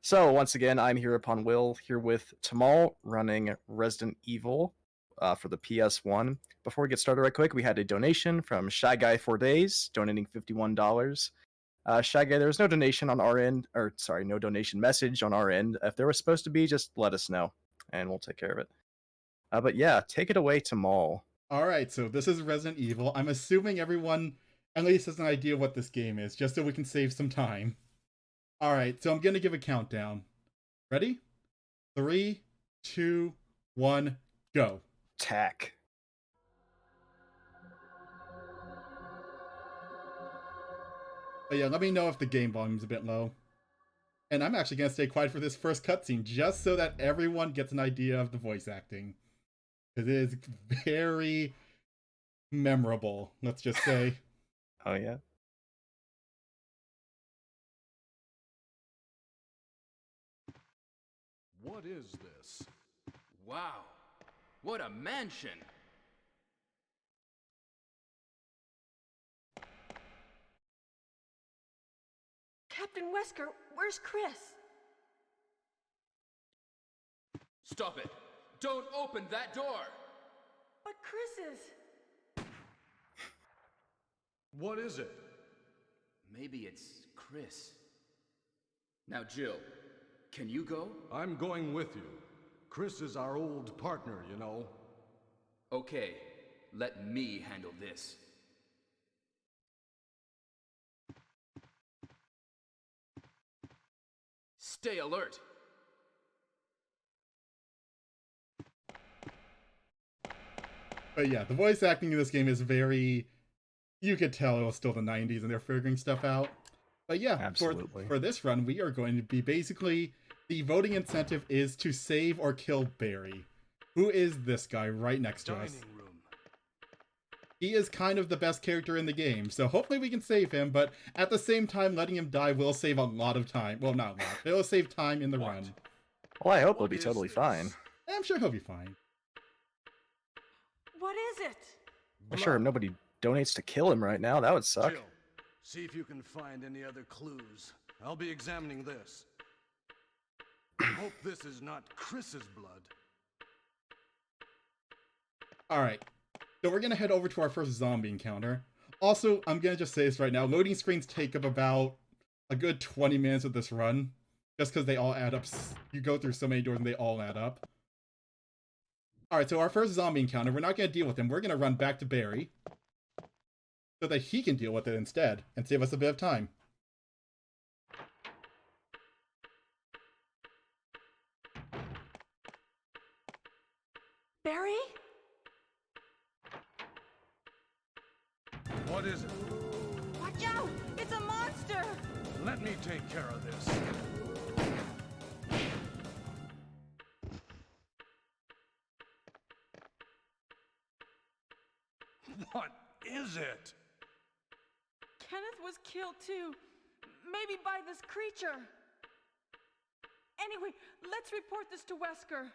So once again, I'm here upon Will, here with Thomal running Resident Evil for the PS1. Before we get started right quick, we had a donation from Shy Guy 4 Days, donating $51. Shy Guy, there was no donation on our end, or sorry, no donation message on our end. If there was supposed to be, just let us know, and we'll take care of it. But yeah, take it away, Thomal. Alright, so this is Resident Evil. I'm assuming everyone at least has an idea what this game is, just so we can save some time. Alright, so I'm gonna give a countdown. Ready? 3, 2, 1, go. Tack. But yeah, let me know if the game volume's a bit low. And I'm actually gonna stay quiet for this first cutscene, just so that everyone gets an idea of the voice acting. Because it is very memorable, let's just say. Oh yeah. What is this? Wow, what a mansion! Captain Wesker, where's Chris? Stop it! Don't open that door! But Chris is... What is it? Maybe it's Chris. Now, Jill, can you go? I'm going with you. Chris is our old partner, you know. Okay, let me handle this. Stay alert! But yeah, the voice acting in this game is very... You could tell it was still the 90s and they're figuring stuff out. But yeah, for this run, we are going to be basically... The voting incentive is to save or kill Barry. Who is this guy right next to us? He is kind of the best character in the game, so hopefully we can save him, but at the same time, letting him die will save a lot of time. Well, not a lot. It will save time in the run. Well, I hope he'll be totally fine. I'm sure he'll be fine. What is it? I'm sure nobody donates to kill him right now. That would suck. Jill, see if you can find any other clues. I'll be examining this. Hope this is not Chris's blood. Alright, so we're gonna head over to our first zombie encounter. Also, I'm gonna just say this right now, loading screens take up about a good 20 minutes of this run. Just because they all add up. You go through so many doors and they all add up. Alright, so our first zombie encounter, we're not gonna deal with him. We're gonna run back to Barry. So that he can deal with it instead, and save us a bit of time. Barry? What is it? Watch out! It's a monster! Let me take care of this. What is it? Kenneth was killed too. Maybe by this creature. Anyway, let's report this to Wesker.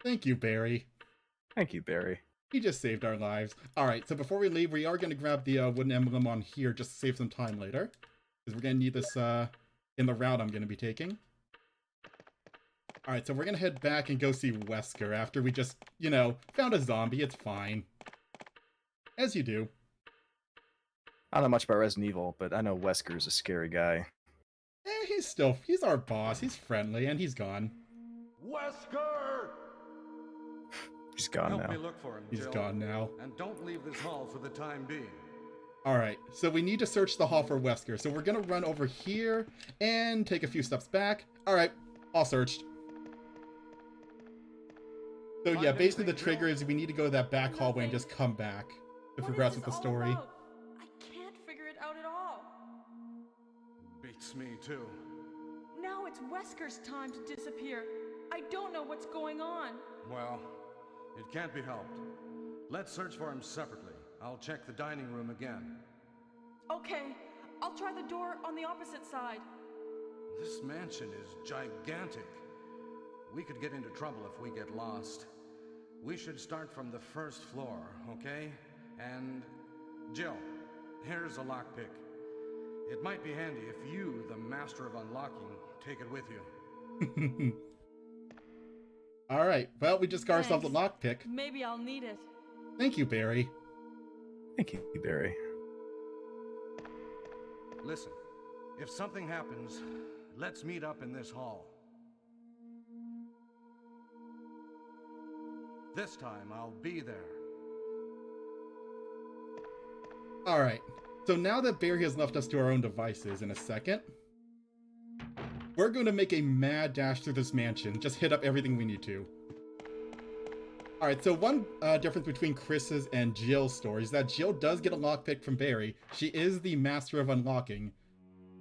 Thank you, Barry. Thank you, Barry. He just saved our lives. Alright, so before we leave, we are going to grab the wooden emblem on here just to save some time later. Because we're going to need this in the route I'm going to be taking. Alright, so we're going to head back and go see Wesker after we just, you know, found a zombie. It's fine. As you do. I don't know much about Resident Evil, but I know Wesker's a scary guy. He's our boss. He's friendly, and he's gone. Wesker! He's gone Help now. me look for him, He's Jill. gone now. And don't leave this hall for the time being. Alright, so we need to search the hall for Wesker. So we're gonna run over here and take a few steps back. Alright, all searched. So yeah, basically the trigger is we need to go to that back hallway and just come back to progress with the story. I can't figure it out at all. Beats me too. Now it's Wesker's time to disappear. I don't know what's going on. Well, it can't be helped. Let's search for him separately. I'll check the dining room again. Okay, I'll try the door on the opposite side. This mansion is gigantic. We could get into trouble if we get lost. We should start from the first floor, okay? And... Jill, here's a lockpick. It might be handy if you, the master of unlocking, take it with you. Alright, well, we just got ourselves a lockpick. Maybe I'll need it. Thank you, Barry. Thank you, Barry. Listen, if something happens, let's meet up in this hall. This time, I'll be there. Alright, so now that Barry has left us to our own devices in a second, we're going to make a mad dash through this mansion, just hit up everything we need to. Alright, so one difference between Chris's and Jill's story is that Jill does get a lockpick from Barry. She is the master of unlocking.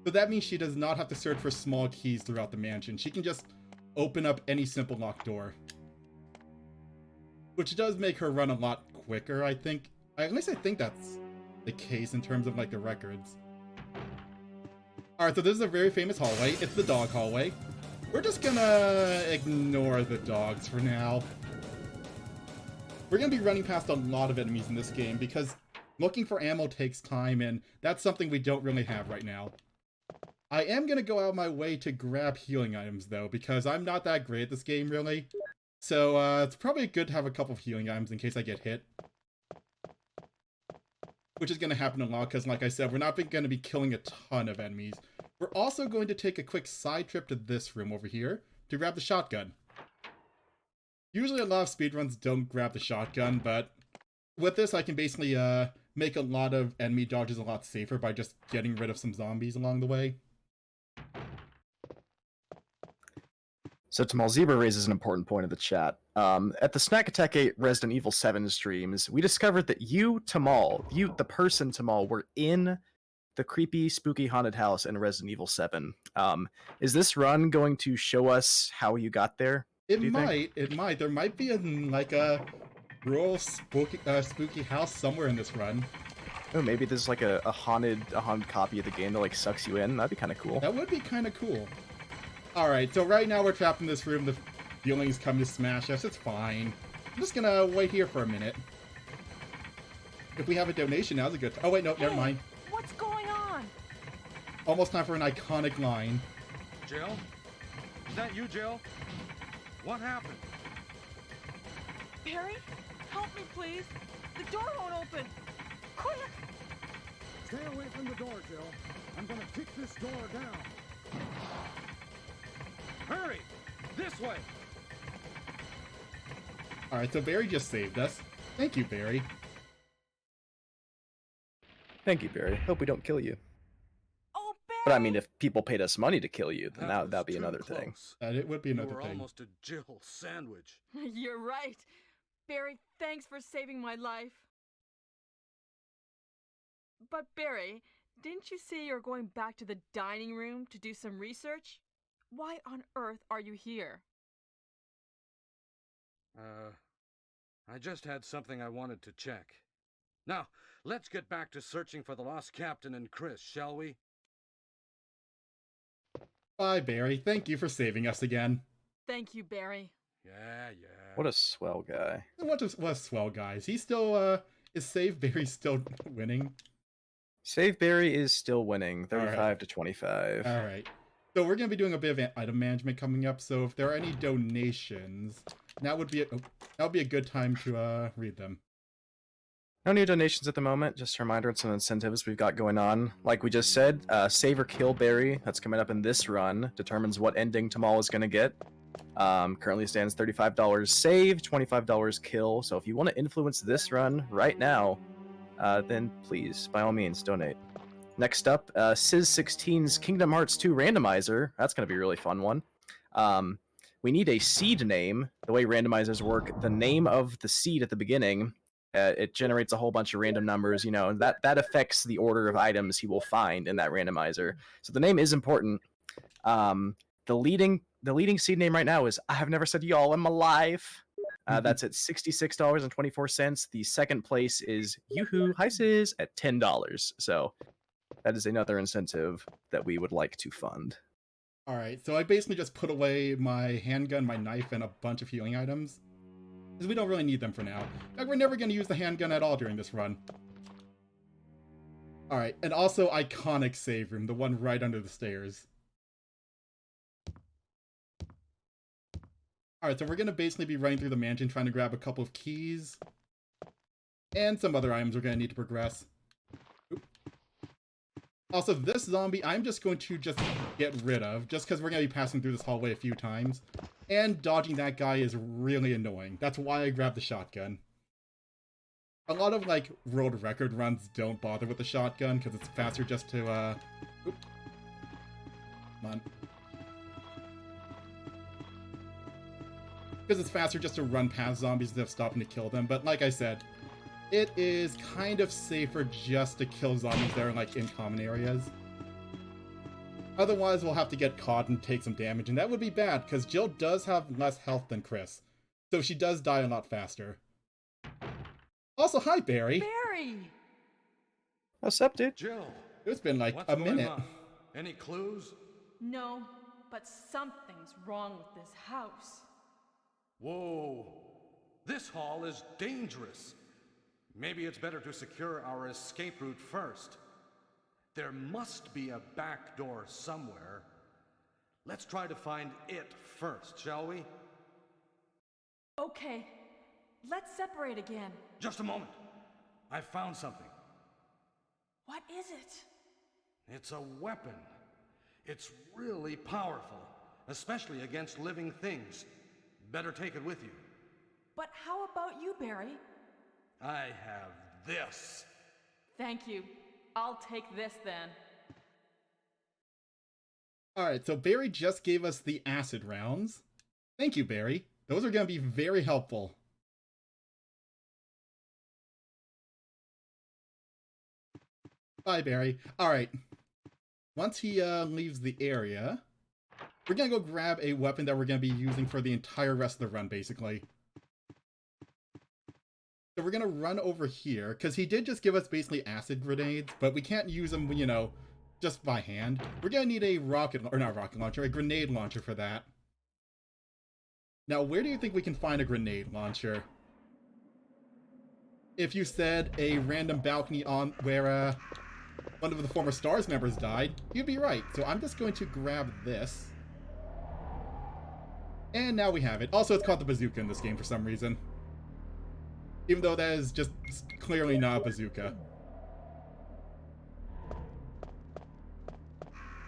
So that means she does not have to search for small keys throughout the mansion. She can just open up any simple locked door. Which does make her run a lot quicker, I think. At least I think that's the case in terms of, like, the records. Alright, so this is a very famous hallway. It's the dog hallway. We're just gonna ignore the dogs for now. We're gonna be running past a lot of enemies in this game because looking for ammo takes time, and that's something we don't really have right now. I am gonna go out of my way to grab healing items, though, because I'm not that great at this game, really. So, it's probably good to have a couple of healing items in case I get hit. Which is going to happen a lot, because like I said, we're not going to be killing a ton of enemies. We're also going to take a quick side trip to this room over here to grab the shotgun. Usually a lot of speedruns don't grab the shotgun, but with this I can basically make a lot of enemy dodges a lot safer by just getting rid of some zombies along the way. So Thomal Zebra raises an important point in the chat. At the Snack Attack 8 Resident Evil 7 streams, we discovered that you, Thomal, the person Thomal, were in the creepy, spooky haunted house in Resident Evil 7. Is this run going to show us how you got there? It might. There might be a rural spooky house somewhere in this run. Oh, maybe there's like a haunted copy of the game that like sucks you in. That'd be kind of cool. That would be kind of cool. Alright, so right now we're trapped in this room. The feelings come to smash us. It's fine. I'm just gonna wait here for a minute. If we have a donation, now's a good time. Oh, wait, no, never mind. What's going on? Almost time for an iconic line. Jill? Is that you, Jill? What happened? Barry, help me, please. The door won't open. Quick! Stay away from the door, Jill. I'm gonna kick this door down. Hurry! This way! Alright, so Barry just saved us. Thank you, Barry. Thank you, Barry. Hope we don't kill you. Oh, Barry! But I mean, if people paid us money to kill you, then that'd be another thing. It would be another thing. Almost a Jill sandwich. You're right. Barry, thanks for saving my life. But Barry, didn't you say you're going back to the dining room to do some research? Why on earth are you here? I just had something I wanted to check. Now, let's get back to searching for the lost captain and Chris, shall we? Bye, Barry. Thank you for saving us again. Thank you, Barry. Yeah. What a swell guy. What a swell, guys. He still, is Save Barry still winning? Save Barry is still winning, 35 to 25. Alright. So we're going to be doing a bit of item management coming up, so if there are any donations, that would be a good time to read them. No new donations at the moment, just a reminder on some incentives we've got going on. Like we just said, Save or Kill Barry, that's coming up in this run, determines what ending Thomal is going to get. Currently stands $35 save, $25 kill, so if you want to influence this run right now, then please, by all means, donate. Next up, Sizz16's Kingdom Hearts 2 randomizer. That's going to be a really fun one. We need a seed name. The way randomizers work, the name of the seed at the beginning, it generates a whole bunch of random numbers, and that affects the order of items he will find in that randomizer. So the name is important. The leading seed name right now is I Have Never Said Y'all in My Life. That's at $66.24. The second place is Yoo-Hoo Hi Sizz at $10. So that is another incentive that we would like to fund. Alright, so I basically just put away my handgun, my knife, and a bunch of healing items. Because we don't really need them for now. In fact, we're never going to use the handgun at all during this run. Alright, and also iconic save room, the one right under the stairs. Alright, so we're gonna basically be running through the mansion trying to grab a couple of keys. And some other items we're gonna need to progress. Oop. Also, this zombie I'm just going to get rid of, just because we're gonna be passing through this hallway a few times. And dodging that guy is really annoying. That's why I grabbed the shotgun. A lot of, like, world record runs don't bother with the shotgun, because it's faster just to, Oop. Come on. Because it's faster just to run past zombies instead of stopping to kill them, but like I said, it is kind of safer just to kill zombies that are, like, in common areas. Otherwise, we'll have to get caught and take some damage, and that would be bad, because Jill does have less health than Chris, so she does die a lot faster. Also, hi, Barry! Barry! What's up, dude? Jill! It's been like a minute. Any clues? No, but something's wrong with this house. Whoa! This hall is dangerous. Maybe it's better to secure our escape route first. There must be a back door somewhere. Let's try to find it first, shall we? Okay, let's separate again. Just a moment. I found something. What is it? It's a weapon. It's really powerful, especially against living things. Better take it with you. But how about you, Barry? I have this. Thank you. I'll take this then. Alright, so Barry just gave us the acid rounds. Thank you, Barry. Those are going to be very helpful. Bye, Barry. Alright. Once he leaves the area, we're going to go grab a weapon that we're going to be using for the entire rest of the run, basically. So we're going to run over here, because he did just give us basically acid grenades, but we can't use them, you know, just by hand. We're going to need a a grenade launcher for that. Now, where do you think we can find a grenade launcher? If you said a random balcony on where one of the former STARS members died, you'd be right. So I'm just going to grab this. And now we have it. Also, it's called the bazooka in this game for some reason. Even though that is just clearly not a bazooka.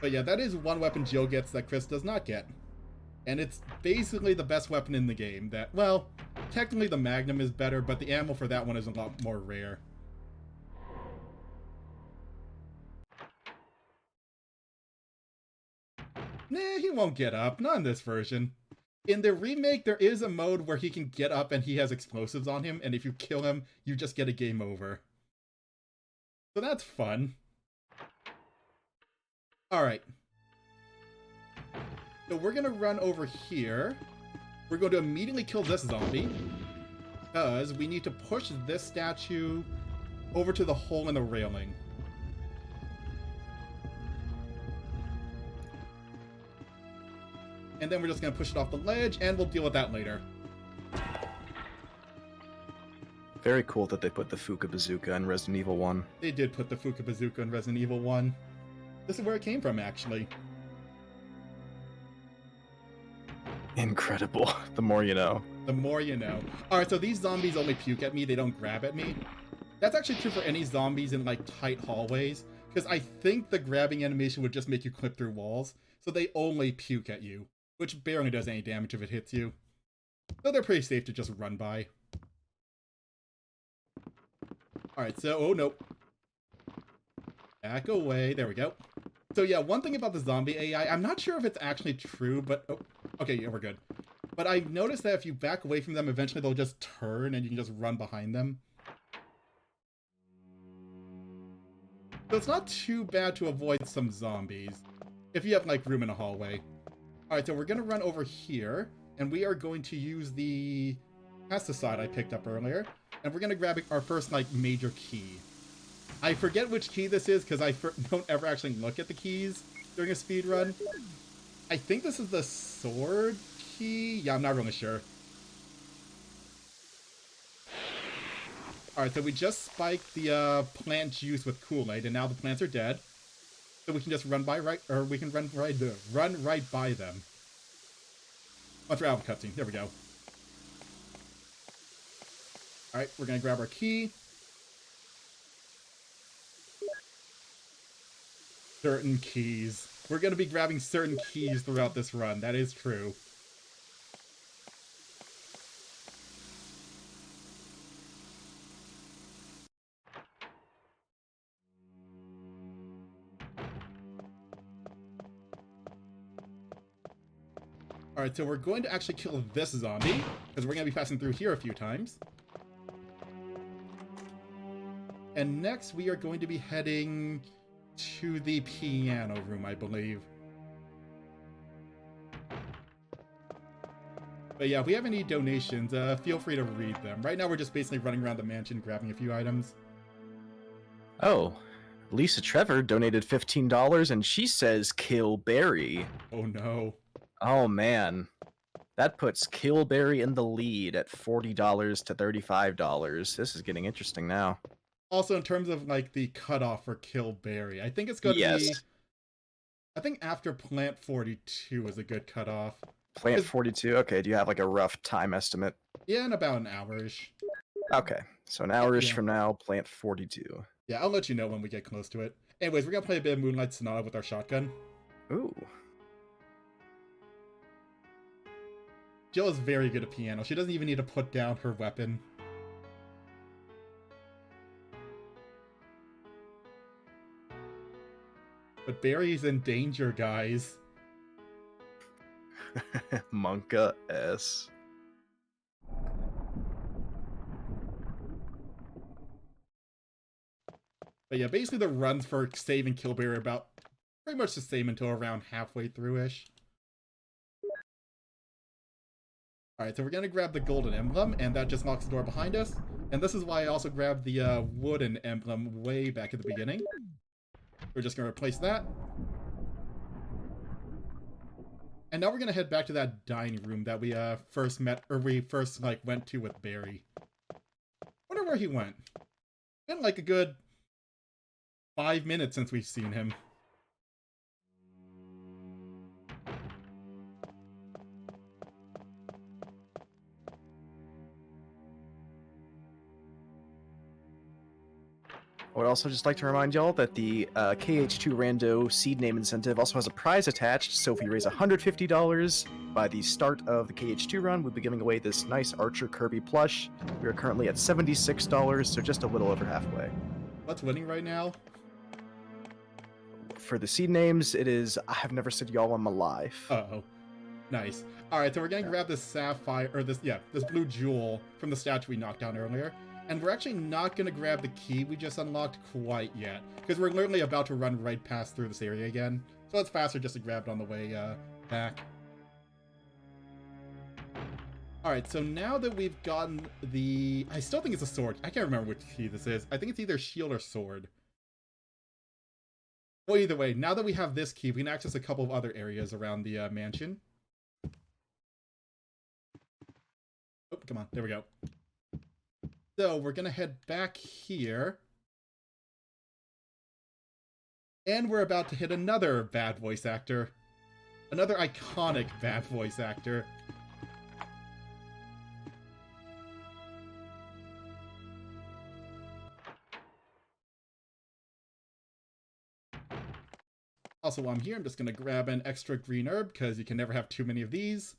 But yeah, that is one weapon Jill gets that Chris does not get. And it's basically the best weapon in the game that, well, technically the Magnum is better, but the ammo for that one is a lot more rare. Nah, he won't get up. Not in this version. In the remake, there is a mode where he can get up and he has explosives on him, and if you kill him, you just get a game over. So that's fun. Alright. So we're gonna run over here. We're going to immediately kill this zombie, because we need to push this statue over to the hole in the railing. And then we're just going to push it off the ledge, and we'll deal with that later. Very cool that they put the Fuka Bazooka in Resident Evil 1. They did put the Fuka Bazooka in Resident Evil 1. This is where it came from, actually. Incredible. The more you know. The more you know. Alright, so these zombies only puke at me, they don't grab at me. That's actually true for any zombies in, like, tight hallways, because I think the grabbing animation would just make you clip through walls, so they only puke at you. Which barely does any damage if it hits you. So they're pretty safe to just run by. Alright, so, oh no. Back away, there we go. So yeah, one thing about the zombie AI, I'm not sure if it's actually true, but, oh, okay, yeah, we're good. But I've noticed that if you back away from them, eventually they'll just turn and you can just run behind them. So it's not too bad to avoid some zombies, if you have, like, room in a hallway. Alright, so we're going to run over here, and we are going to use the pesticide I picked up earlier, and we're going to grab our first, like, major key. I forget which key this is, because I don't ever actually look at the keys during a speedrun. I think this is the sword key? Yeah, I'm not really sure. Alright, so we just spiked the plant juice with Kool-Aid, and now the plants are dead. So we can just run right by them. Once we're out of cutscene. There we go. Alright, we're gonna grab our key. Certain keys. We're gonna be grabbing certain keys throughout this run. That is true. Alright, so we're going to actually kill this zombie, because we're going to be passing through here a few times. And next we are going to be heading to the piano room, I believe. But yeah, if we have any donations, feel free to read them. Right now we're just basically running around the mansion grabbing a few items. Oh, Lisa Trevor donated $15 and she says kill Barry. Oh no. Oh man. That puts Kill Barry in the lead at $40 to $35. This is getting interesting now. Also, in terms of like the cutoff for Kill Barry, I think it's going to be... I think after Plant 42 is a good cutoff. Plant 42? Okay, do you have like a rough time estimate? Yeah, in about an hour-ish. Okay, so an hour-ish from now, Plant 42. Yeah, I'll let you know when we get close to it. Anyways, we're going to play a bit of Moonlight Sonata with our shotgun. Ooh. Jill is very good at piano. She doesn't even need to put down her weapon. But Barry's in danger, guys. Monka S. But yeah, basically the runs for save and kill Barry are about pretty much the same until around halfway through-ish. Alright, so we're gonna grab the golden emblem, and that just locks the door behind us. And this is why I also grabbed the wooden emblem way back at the beginning. We're just gonna replace that. And now we're gonna head back to that dining room that we first went to with Barry. Wonder where he went. Been like a good 5 minutes since we've seen him. I would also just like to remind y'all that the KH2 Rando seed name incentive also has a prize attached, so if you raise $150 by the start of the KH2 run, we'll be giving away this nice Archer Kirby plush. We are currently at $76, so just a little over halfway. What's winning right now? For the seed names, it is I have never said y'all in my life. Uh-oh. Nice. Alright, so we're gonna grab this sapphire, or this blue jewel from the statue we knocked down earlier. And we're actually not going to grab the key we just unlocked quite yet, because we're literally about to run right past through this area again. So it's faster just to grab it on the way back. Alright, so now that we've gotten the... I still think it's a sword. I can't remember which key this is. I think it's either shield or sword. Well, either way, now that we have this key, we can access a couple of other areas around the mansion. Oh, come on. There we go. So we're gonna head back here. And we're about to hit another bad voice actor. Another iconic bad voice actor. Also, while I'm here, I'm just gonna grab an extra green herb, because you can never have too many of these.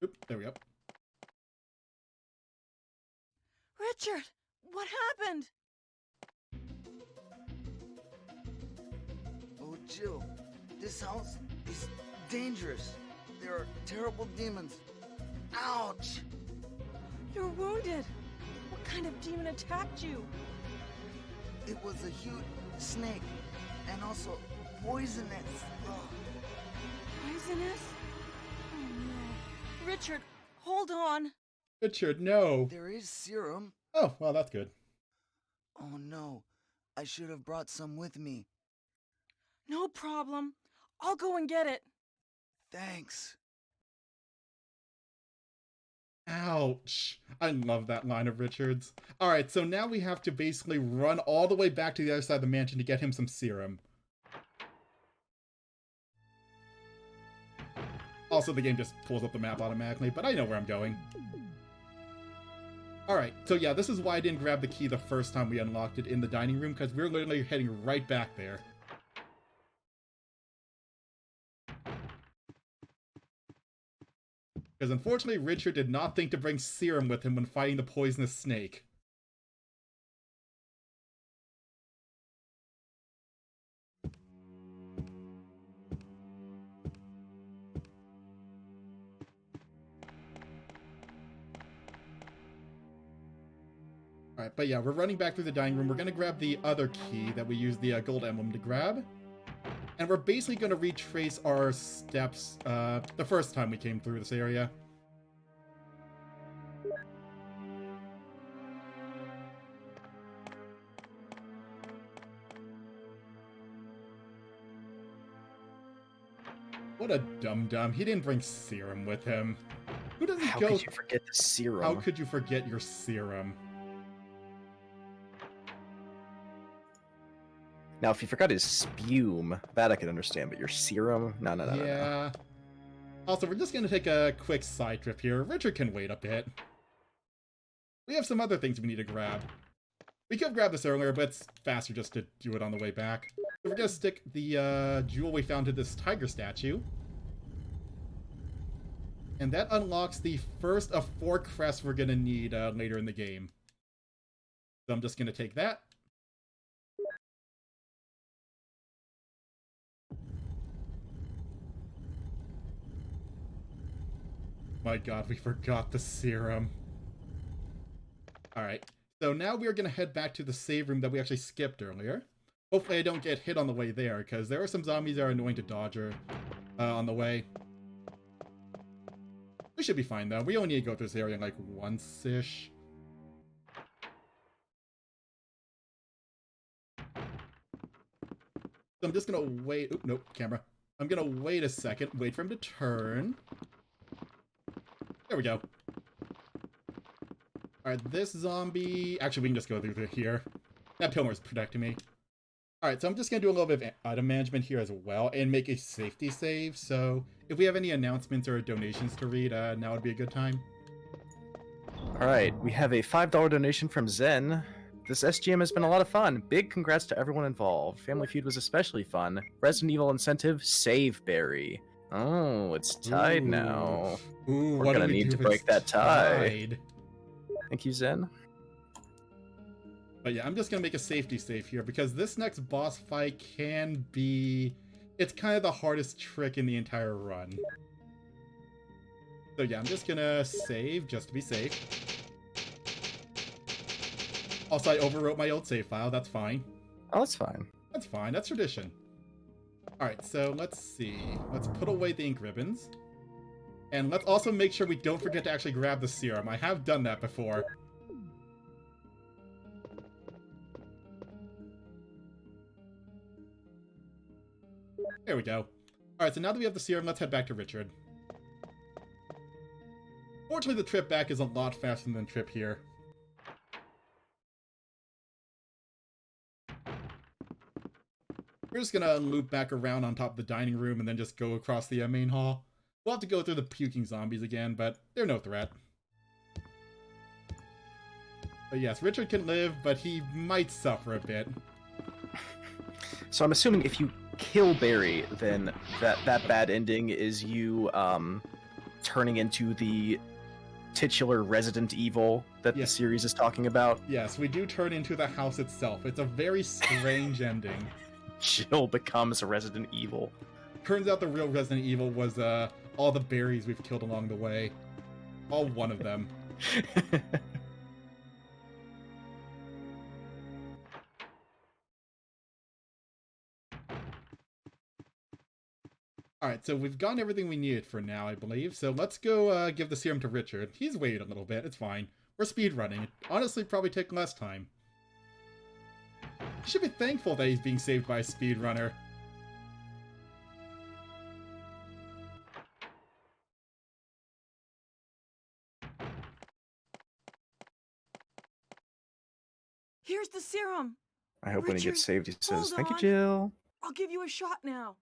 Oop, there we go. Richard, what happened? Oh, Jill, this house is dangerous. There are terrible demons. Ouch! You're wounded. What kind of demon attacked you? It was a huge snake, and also poisonous. Ugh. Poisonous? Oh no. Richard, hold on. Richard, no. There is serum. Oh, well, that's good. Oh no, I should have brought some with me. No problem. I'll go and get it. Thanks. Ouch. I love that line of Richard's. Alright, so now we have to basically run all the way back to the other side of the mansion to get him some serum. Also, the game just pulls up the map automatically, but I know where I'm going. Alright, so yeah, this is why I didn't grab the key the first time we unlocked it in the dining room, because we're literally heading right back there. Because unfortunately, Richard did not think to bring serum with him when fighting the poisonous snake. Alright, but yeah, we're running back through the dining room. We're going to grab the other key that we used the gold emblem to grab. And we're basically going to retrace our steps the first time we came through this area. What a dum-dum. He didn't bring serum with him. Who doesn't How go... could you forget the serum? How could you forget your serum? Now, if you forgot his spume, that I could understand, but your serum? No. Yeah. Also, we're just going to take a quick side trip here. Richard can wait a bit. We have some other things we need to grab. We could have grabbed this earlier, but it's faster just to do it on the way back. So we're going to stick the jewel we found to this tiger statue. And that unlocks the first of 4 crests we're going to need later in the game. So I'm just going to take that. My god, we forgot the serum. Alright, so now we're going to head back to the save room that we actually skipped earlier. Hopefully I don't get hit on the way there, because there are some zombies that are annoying to dodge on the way. We should be fine, though. We only need to go through this area like once-ish. So I'm just going to wait... Oop, nope, camera. I'm going to wait a second, wait for him to turn. There we go. Alright, this zombie... Actually, we can just go through here. That Pilmer's protecting me. Alright, so I'm just going to do a little bit of item management here as well, and make a safety save, so if we have any announcements or donations to read, now would be a good time. Alright, we have a $5 donation from Zen. This SGM has been a lot of fun. Big congrats to everyone involved. Family Feud was especially fun. Resident Evil incentive, save Barry. Oh, it's tied now. Ooh, We're gonna need to break that tie. Thank you, Zen. But yeah, I'm just gonna make a safety save here because this next boss fight can be... It's kind of the hardest trick in the entire run. So yeah, I'm just gonna save just to be safe. Also, I overwrote my old save file. That's fine. Oh, that's fine. That's fine. That's tradition. Alright, so let's see. Let's put away the ink ribbons. And let's also make sure we don't forget to actually grab the serum. I have done that before. There we go. Alright, so now that we have the serum, let's head back to Richard. Fortunately, the trip back is a lot faster than the trip here. We're just gonna loop back around on top of the dining room and then just go across the main hall. We'll have to go through the puking zombies again, but they're no threat. But yes, Richard can live, but he might suffer a bit. So I'm assuming if you kill Barry, then that bad ending is you turning into the titular Resident Evil that the series is talking about. Yes, we do turn into the house itself. It's a very strange ending. Jill becomes a Resident Evil. Turns out the real Resident Evil was all the berries we've killed along the way. All one of them. Alright, so we've gotten everything we needed for now, I believe. So let's go give the serum to Richard. He's waited a little bit, it's fine. We're speedrunning. Honestly, probably take less time. He should be thankful that he's being saved by a speedrunner. here's the serum. I hope when he gets saved, he says, hold "Thank you, on. Jill." I'll give you a shot now.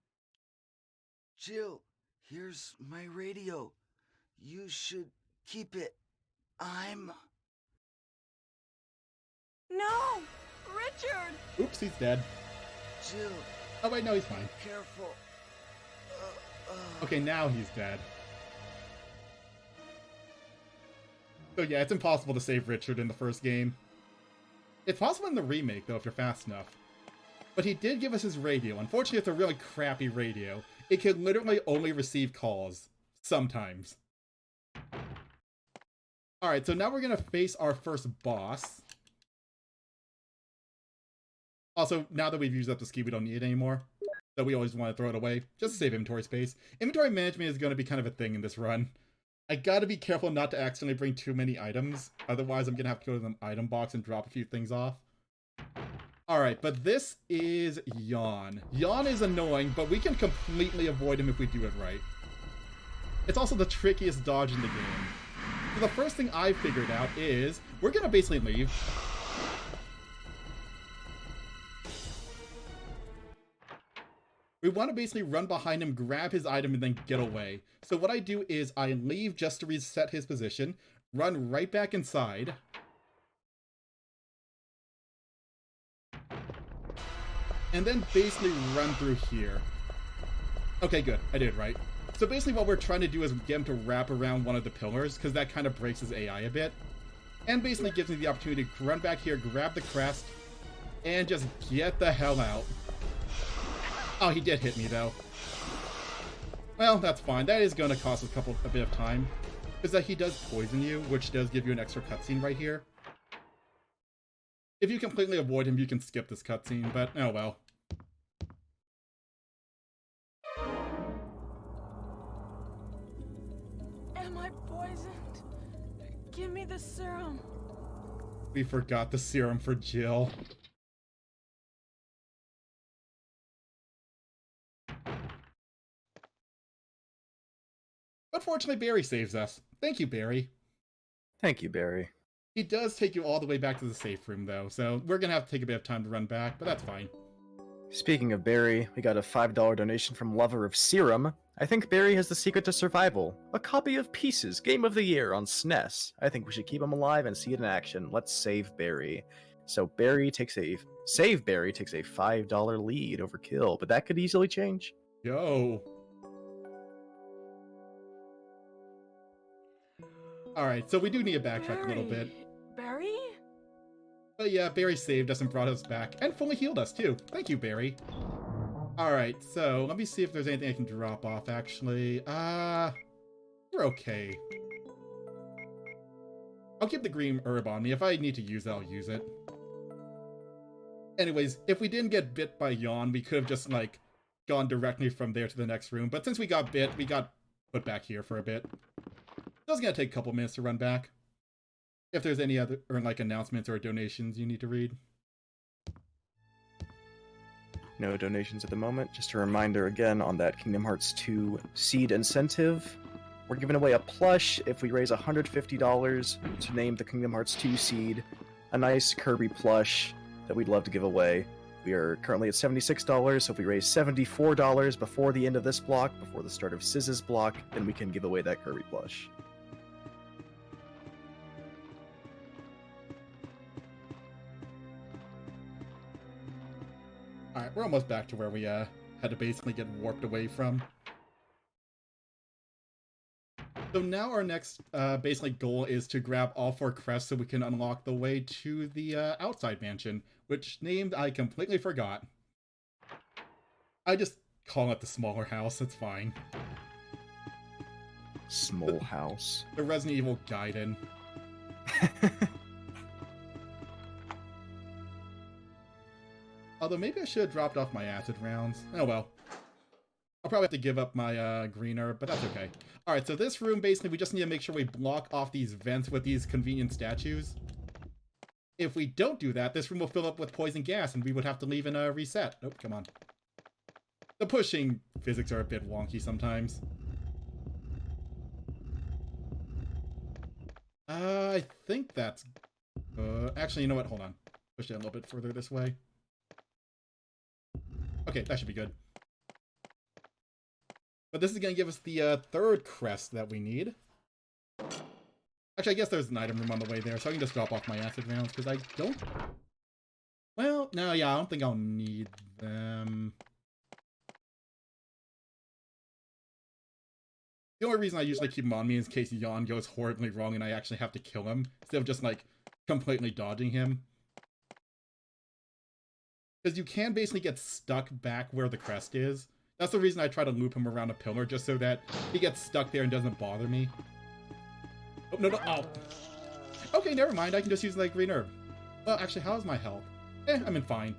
Jill, here's my radio. You should keep it. I'm... No! Richard! Oops, he's dead. Jill. Oh wait, no, he's fine. Careful. Okay, now he's dead. So yeah, it's impossible to save Richard in the first game. It's possible in the remake, though, if you're fast enough. But he did give us his radio. Unfortunately, it's a really crappy radio. It can literally only receive calls. Sometimes. Alright, so now we're going to face our first boss. Also, now that we've used up the ski, we don't need it anymore. So we always want to throw it away, just to save inventory space. Inventory management is going to be kind of a thing in this run. I gotta be careful not to accidentally bring too many items. Otherwise, I'm going to have to go to the item box and drop a few things off. Alright, but this is Yawn. Yawn is annoying, but we can completely avoid him if we do it right. It's also the trickiest dodge in the game. So the first thing I figured out is, we're going to basically leave. We want to basically run behind him, grab his item, and then get away. So what I do is I leave just to reset his position, run right back inside, and then basically run through here. Okay, good. I did it right. So basically what we're trying to do is get him to wrap around one of the pillars, because that kind of breaks his AI a bit. And basically gives me the opportunity to run back here, grab the crest, and just get the hell out. Oh, he did hit me, though. Well, that's fine. That is going to cost us a bit of time. Is that he does poison you, which does give you an extra cutscene right here. If you completely avoid him, you can skip this cutscene, but oh well. Am I poisoned? Give me the serum. We forgot the serum for Jill. But fortunately, Barry saves us. Thank you, Barry. Thank you, Barry. He does take you all the way back to the safe room, though, so we're gonna have to take a bit of time to run back, but that's fine. Speaking of Barry, we got a $5 donation from Lover of Serum. I think Barry has the secret to survival. A copy of Pieces, Game of the Year on SNES. I think we should keep him alive and see it in action. Let's save Barry. So Save Barry takes a $5 lead over Kill, but that could easily change. Yo. Alright, so we do need to backtrack a little bit. Barry? But yeah, Barry saved us and brought us back, and fully healed us too. Thank you, Barry. Alright, so let me see if there's anything I can drop off, actually. We're okay. I'll keep the green herb on me. If I need to use it, I'll use it. Anyways, if we didn't get bit by Yawn, we could have just, like, gone directly from there to the next room. But since we got bit, we got put back here for a bit. So it's gonna take a couple minutes to run back. If there's any other, or like, announcements or donations you need to read. No donations at the moment. Just a reminder again on that Kingdom Hearts 2 seed incentive. We're giving away a plush if we raise $150 to name the Kingdom Hearts 2 seed. A nice Kirby plush that we'd love to give away. We are currently at $76, so if we raise $74 before the end of this block, before the start of Siz's block, then we can give away that Kirby plush. Alright, we're almost back to where we had to basically get warped away from. So now our next basically goal is to grab all 4 crests so we can unlock the way to the outside mansion, which named I completely forgot. I just call it the smaller house, it's fine. Small house. The Resident Evil Gaiden. Although maybe I should have dropped off my acid rounds. Oh well. I'll probably have to give up my green herb, but that's okay. Alright, so this room, basically, we just need to make sure we block off these vents with these convenient statues. If we don't do that, this room will fill up with poison gas, and we would have to leave and reset. Nope, come on. The pushing physics are a bit wonky sometimes. I think that's... actually, you know what? Hold on. push it a little bit further this way. Okay, that should be good. But this is going to give us the third crest that we need. Actually, I guess there's an item room on the way there, so I can just drop off my acid rounds, because I don't... Well, no, yeah, I don't think I'll need them. The only reason I usually keep them on me is in case Jan goes horribly wrong and I actually have to kill him, instead of just, like, completely dodging him. Because you can basically get stuck back where the crest is. That's the reason I try to loop him around a pillar, just so that he gets stuck there and doesn't bother me. Oh, no, no, oh. Okay, never mind, I can just use, like, green herb. Well, actually, how's my health? I'm in fine.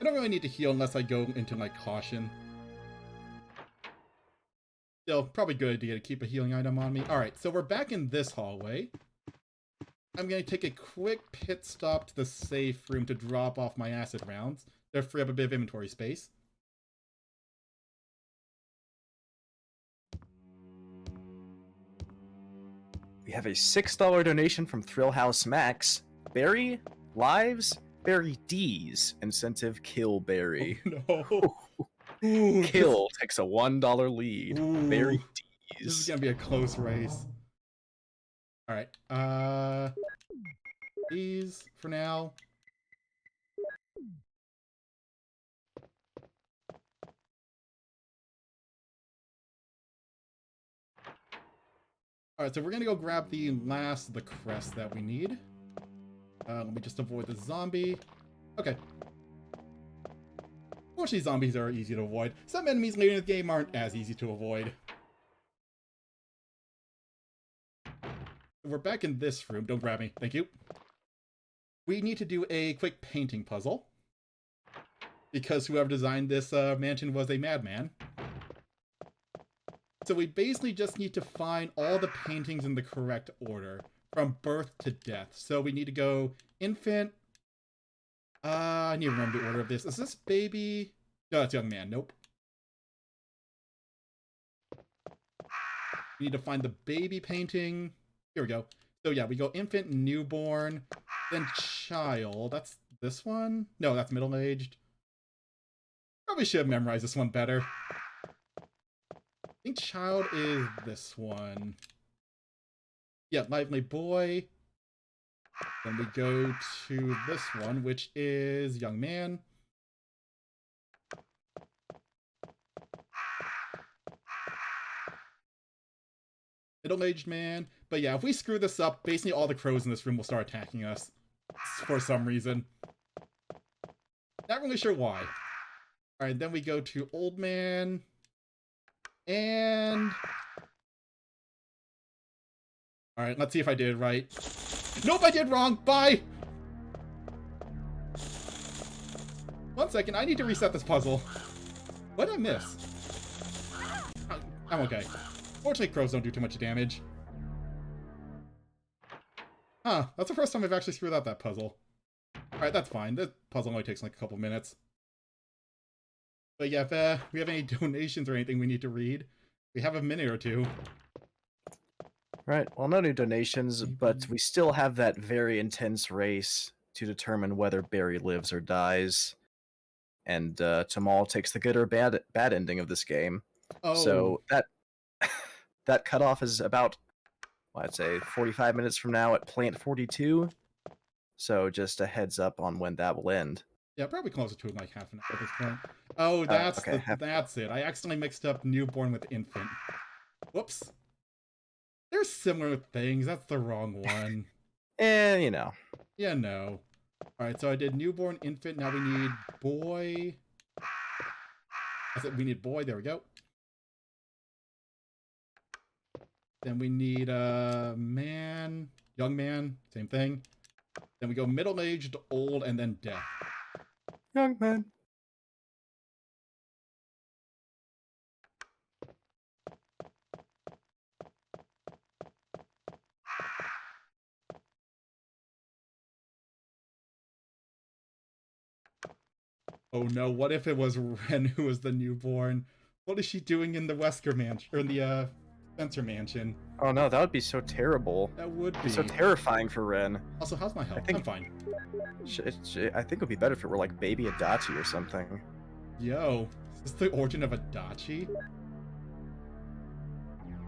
I don't really need to heal unless I go into, like, caution. Still, probably good idea to keep a healing item on me. Alright, so we're back in this hallway. I'm going to take a quick pit stop to the safe room to drop off my acid rounds. To free up a bit of inventory space. We have a $6 donation from Thrillhouse Max. Barry lives, Barry D's incentive kill Barry. Oh, no. Ooh, Kill takes a $1 lead. Ooh, Barry D's. This is gonna be a close race. Alright, these for now. Alright, so we're gonna go grab the last of the crests that we need. Let me just avoid the zombie. Okay. Fortunately, zombies are easy to avoid. Some enemies later in the game aren't as easy to avoid. We're back in this room. Don't grab me. Thank you. We need to do a quick painting puzzle. Because whoever designed this mansion was a madman. So we basically just need to find all the paintings in the correct order. From birth to death. So we need to go infant. I need to remember the order of this. Is this baby? No, that's young man. Nope. We need to find the baby painting. Here we go. So yeah, we go infant, newborn, then child. That's this one? No, that's middle-aged. Probably should have memorized this one better. I think child is this one. Yeah, lively boy. Then we go to this one, which is young man. Middle-aged man. But yeah, if we screw this up, basically all the crows in this room will start attacking us. For some reason. Not really sure why. Alright, then we go to old man. And... Alright, let's see if I did it right. Nope, I did wrong! Bye! 1 second, I need to reset this puzzle. What did I miss? I'm okay. Fortunately, crows don't do too much damage. Huh, that's the first time I've actually screwed up that puzzle. Alright, that's fine. This puzzle only takes like a couple minutes. But yeah, if we have any donations or anything we need to read, we have a minute or two. Right, well, no new donations, but we still have that very intense race to determine whether Barry lives or dies. And Thomal takes the good or bad ending of this game. Oh. So that cutoff is about, well, I'd say 45 minutes from now at plant 42. So just a heads up on when that will end. Yeah, probably closer to like half an hour at this point. Oh, that's okay. That's it. I accidentally mixed up newborn with infant. Whoops. They're similar things. That's the wrong one. You know. Yeah, no. Alright, so I did newborn, infant. Now we need boy. I said we need boy. There we go. Then we need man, young man. Same thing. Then we go middle-aged, old, and then death. Young man. Oh no, what if it was Ren who was the newborn? What is she doing in the Wesker mansion? Or in the Spencer Mansion. Oh no, that would be so terrible. That would be. It'd be so terrifying for Ren. Also, how's my health? I'm fine. I think it would be better if it were like Baby Adachi or something. Yo, is this the origin of Adachi?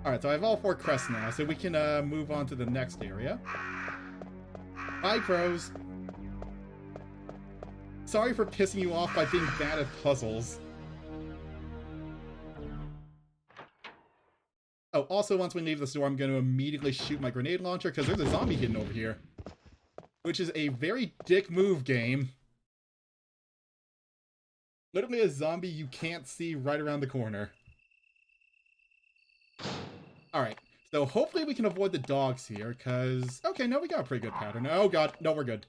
Alright, so I have all 4 crests now, so we can move on to the next area. Bye, crows! Sorry for pissing you off by being bad at puzzles. Oh, also once we leave the store, I'm going to immediately shoot my grenade launcher, because there's a zombie hidden over here. Which is a very dick move, game. Literally a zombie you can't see right around the corner. Alright, so hopefully we can avoid the dogs here, because... Okay, no, we got a pretty good pattern. Oh god, no, we're good.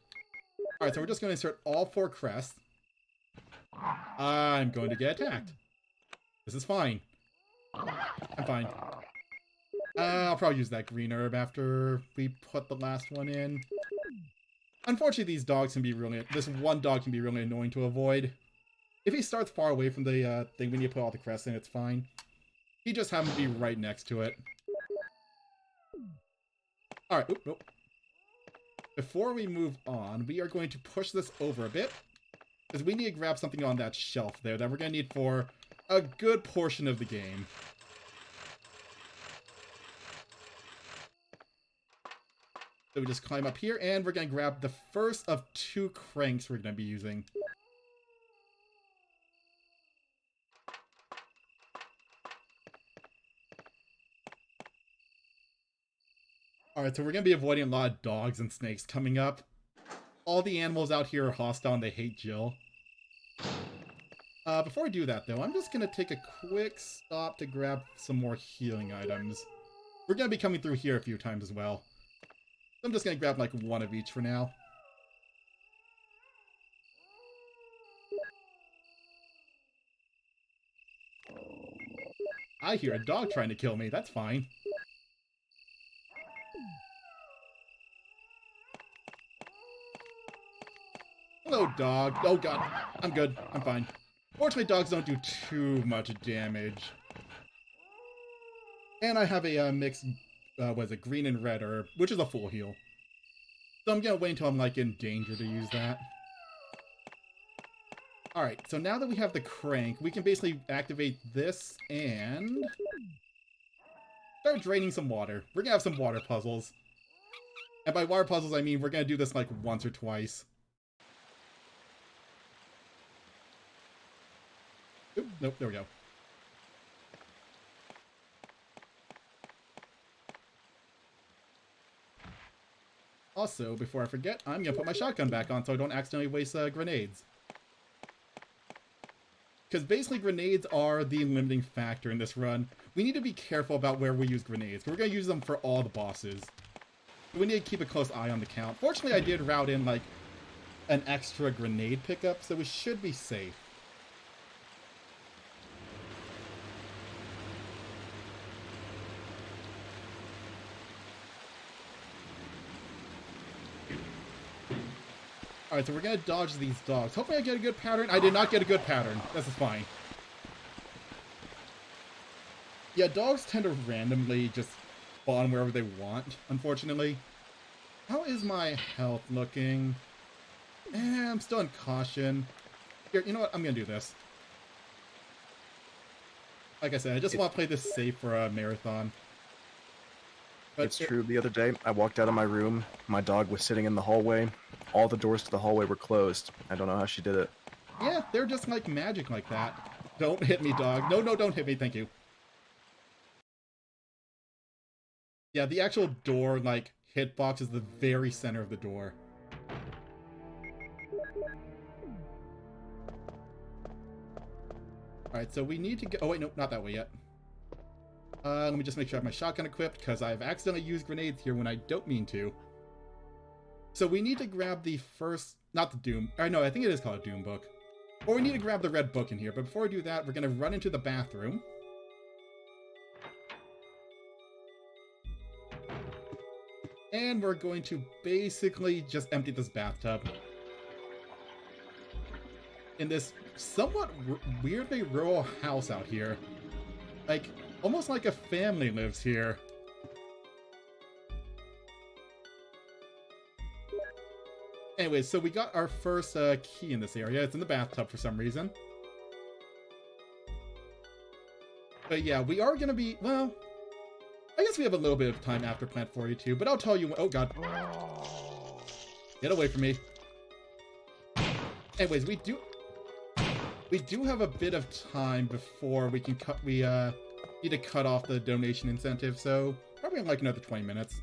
Alright, so we're just going to insert all 4 crests. I'm going to get attacked. This is fine. I'm fine. I'll probably use that green herb after we put the last one in. Unfortunately, these dogs can be really... This one dog can be really annoying to avoid. If he starts far away from the thing when you put all the crests in, it's fine. He just happened to be right next to it. Alright, oop, nope. Before we move on, we are going to push this over a bit. Because we need to grab something on that shelf there that we're going to need for a good portion of the game. So we just climb up here, and we're going to grab the first of 2 cranks we're going to be using. Alright, so we're going to be avoiding a lot of dogs and snakes coming up. All the animals out here are hostile and they hate Jill. Before I do that, though, I'm just going to take a quick stop to grab some more healing items. We're going to be coming through here a few times as well. I'm just going to grab, like, 1 of each for now. I hear a dog trying to kill me. That's fine. Hello, dog. Oh, God. I'm good. I'm fine. Fortunately, dogs don't do too much damage. And I have a mixed... what is it, green and red herb, which is a full heal. So I'm gonna wait until I'm like in danger to use that. Alright, so now that we have the crank, we can basically activate this and start draining some water. We're gonna have some water puzzles. And by water puzzles, I mean we're gonna do this like once or twice. Oop, nope, there we go. Also, before I forget, I'm gonna put my shotgun back on so I don't accidentally waste grenades. Because basically grenades are the limiting factor in this run. We need to be careful about where we use grenades. We're gonna use them for all the bosses. We need to keep a close eye on the count. Fortunately, I did route in like an extra grenade pickup, so we should be safe. Alright, so we're gonna dodge these dogs. Hopefully I get a good pattern. I did not get a good pattern. This is fine. Yeah, dogs tend to randomly just spawn wherever they want, unfortunately. How is my health looking? I'm still in caution. Here, you know what? I'm gonna do this. Like I said, I just want to play this safe for a marathon. But it's true. The other day, I walked out of my room. My dog was sitting in the hallway. All the doors to the hallway were closed. I don't know how she did it. Yeah, they're just like magic like that. Don't hit me, dog. No, no, don't hit me. Thank you. Yeah, the actual door, like, hitbox is the very center of the door. Alright, so we need to get... Oh, wait, no, not that way yet. Let me just make sure I have my shotgun equipped, because I've accidentally used grenades here when I don't mean to. So we need to grab the first... Not the Doom... I know, I think it is called a Doom book. Or we need to grab the red book in here, but before we do that, we're going to run into the bathroom. And we're going to basically just empty this bathtub. In this somewhat weirdly rural house out here. Like, Almost like a family lives here. Anyways, so we got our first key in this area. It's in the bathtub for some reason. But yeah, we are going to be... Well, I guess we have a little bit of time after Plant 42, but I'll tell you... Oh, God. Get away from me. Anyways, we do have a bit of time before we can cut... We need to cut off the donation incentive, so probably in like another 20 minutes.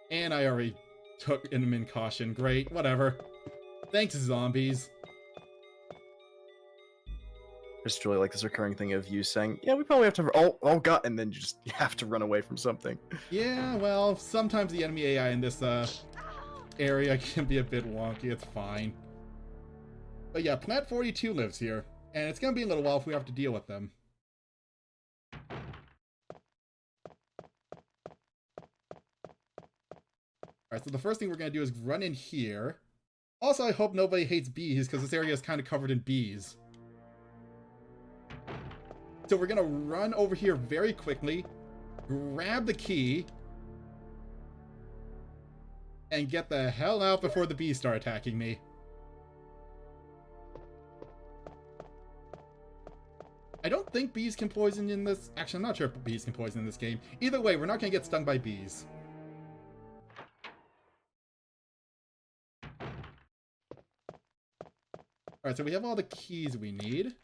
And I already took in caution. Great, whatever. Thanks, zombies. I just really like this recurring thing of you saying, yeah, we probably have to... Oh god, and then you have to run away from something. Yeah, well, sometimes the enemy AI in this area can be a bit wonky. It's fine. But yeah, Plant 42 lives here, and it's going to be a little while if we have to deal with them. Alright, so the first thing we're going to do is run in here. Also, I hope nobody hates bees, because this area is kind of covered in bees. So we're going to run over here very quickly, grab the key, and get the hell out before the bees start attacking me. I don't think bees can poison in this... Actually, I'm not sure if bees can poison in this game. Either way, we're not going to get stung by bees. Alright, so we have all the keys we need.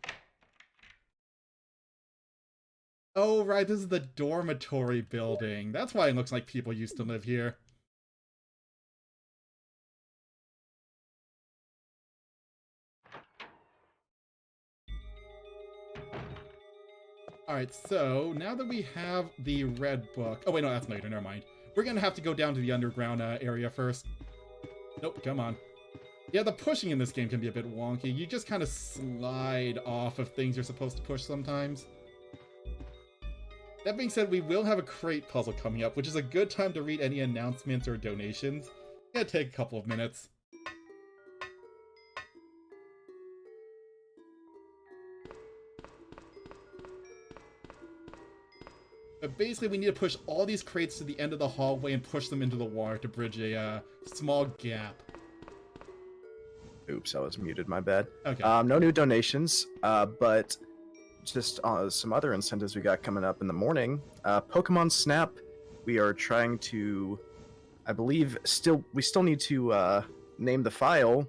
Oh, right, this is the dormitory building. That's why it looks like people used to live here. Alright, so now that we have the red book... Oh, wait, no, that's later, never mind. We're gonna have to go down to the underground area first. Nope, come on. Yeah, the pushing in this game can be a bit wonky. You just kind of slide off of things you're supposed to push sometimes. That being said, we will have a crate puzzle coming up, which is a good time to read any announcements or donations. It's gonna take a couple of minutes. But basically, we need to push all these crates to the end of the hallway and push them into the water to bridge a small gap. Oops, I was muted, my bad. Okay. No new donations, but just some other incentives we got coming up in the morning. Pokemon Snap, we are trying to, I believe, we still need to name the file.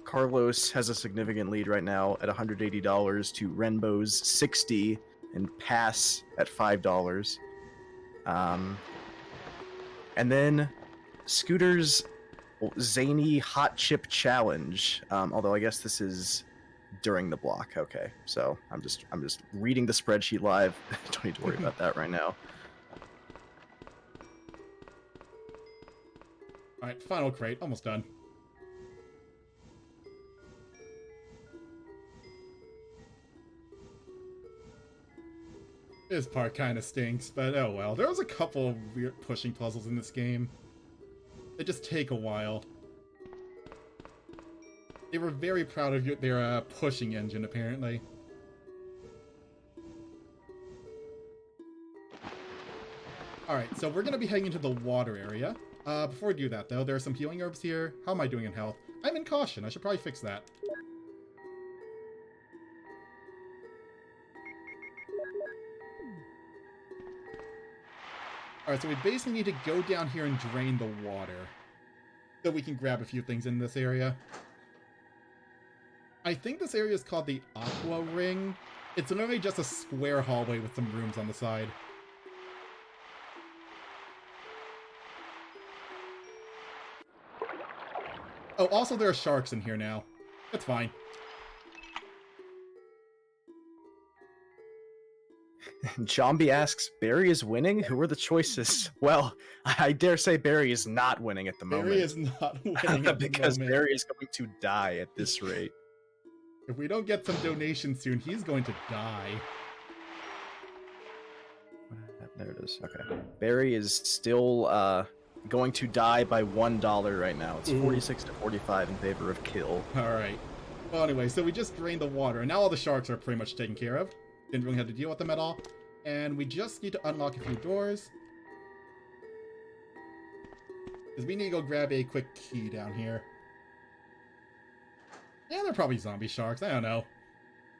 Carlos has a significant lead right now at $180 to Renbo's 60 and Pass at $5. And then Scooter's Zany Hot Chip Challenge. Although I guess this is during the block. Okay, so I'm just reading the spreadsheet live. Don't need to worry about that right now. All right, final crate, almost done. This part kind of stinks, but oh well. There was a couple of weird pushing puzzles in this game. They just take a while. They were very proud of their pushing engine, apparently. Alright, so we're going to be heading into the water area. Before we do that, though, there are some healing herbs here. How am I doing in health? I'm in caution. I should probably fix that. Alright, so we basically need to go down here and drain the water. So we can grab a few things in this area. I think this area is called the Aqua Ring. It's literally just a square hallway with some rooms on the side. Oh, also there are sharks in here now. That's fine. Zombie asks, Barry is winning? Who are the choices? Well, I dare say Barry is not winning at the moment. Barry is not winning at because the moment. Barry is going to die at this rate. If we don't get some donations soon, he's going to die. There it is. Okay. Barry is still going to die by $1 right now. It's 46 to 45 in favor of kill. Alright. Well, anyway, so we just drained the water, and now all the sharks are pretty much taken care of. Didn't really have to deal with them at all. And we just need to unlock a few doors. Because we need to go grab a quick key down here. Yeah, they're probably zombie sharks. I don't know.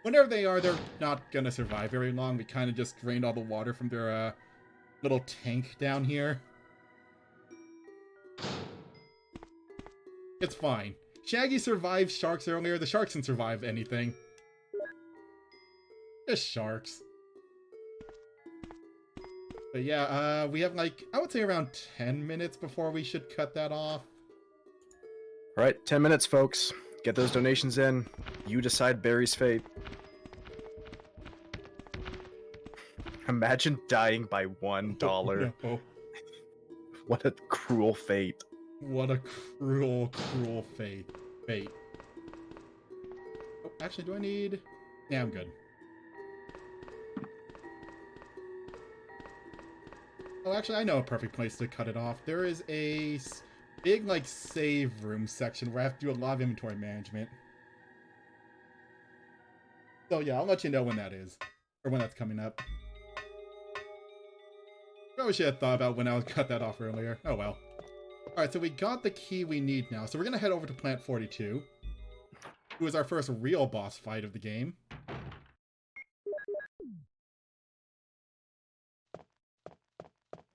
Whenever they are, they're not gonna survive very long. We kind of just drained all the water from their little tank down here. It's fine. Shaggy survived sharks earlier. The sharks can survive anything. Just sharks. But yeah, we have like, I would say around 10 minutes before we should cut that off. All right, 10 minutes, folks. Get those donations in. You decide Barry's fate. Imagine dying by $1. No. What a cruel fate. What a cruel, cruel fate. Oh, actually, do I need... Yeah, I'm good. Oh, actually, I know a perfect place to cut it off. There is a big, like, save room section where I have to do a lot of inventory management. So, yeah, I'll let you know when that is. Or when that's coming up. Probably should have thought about when I would cut that off earlier. Oh, well. Alright, so we got the key we need now. So we're going to head over to Plant 42, who is our first real boss fight of the game.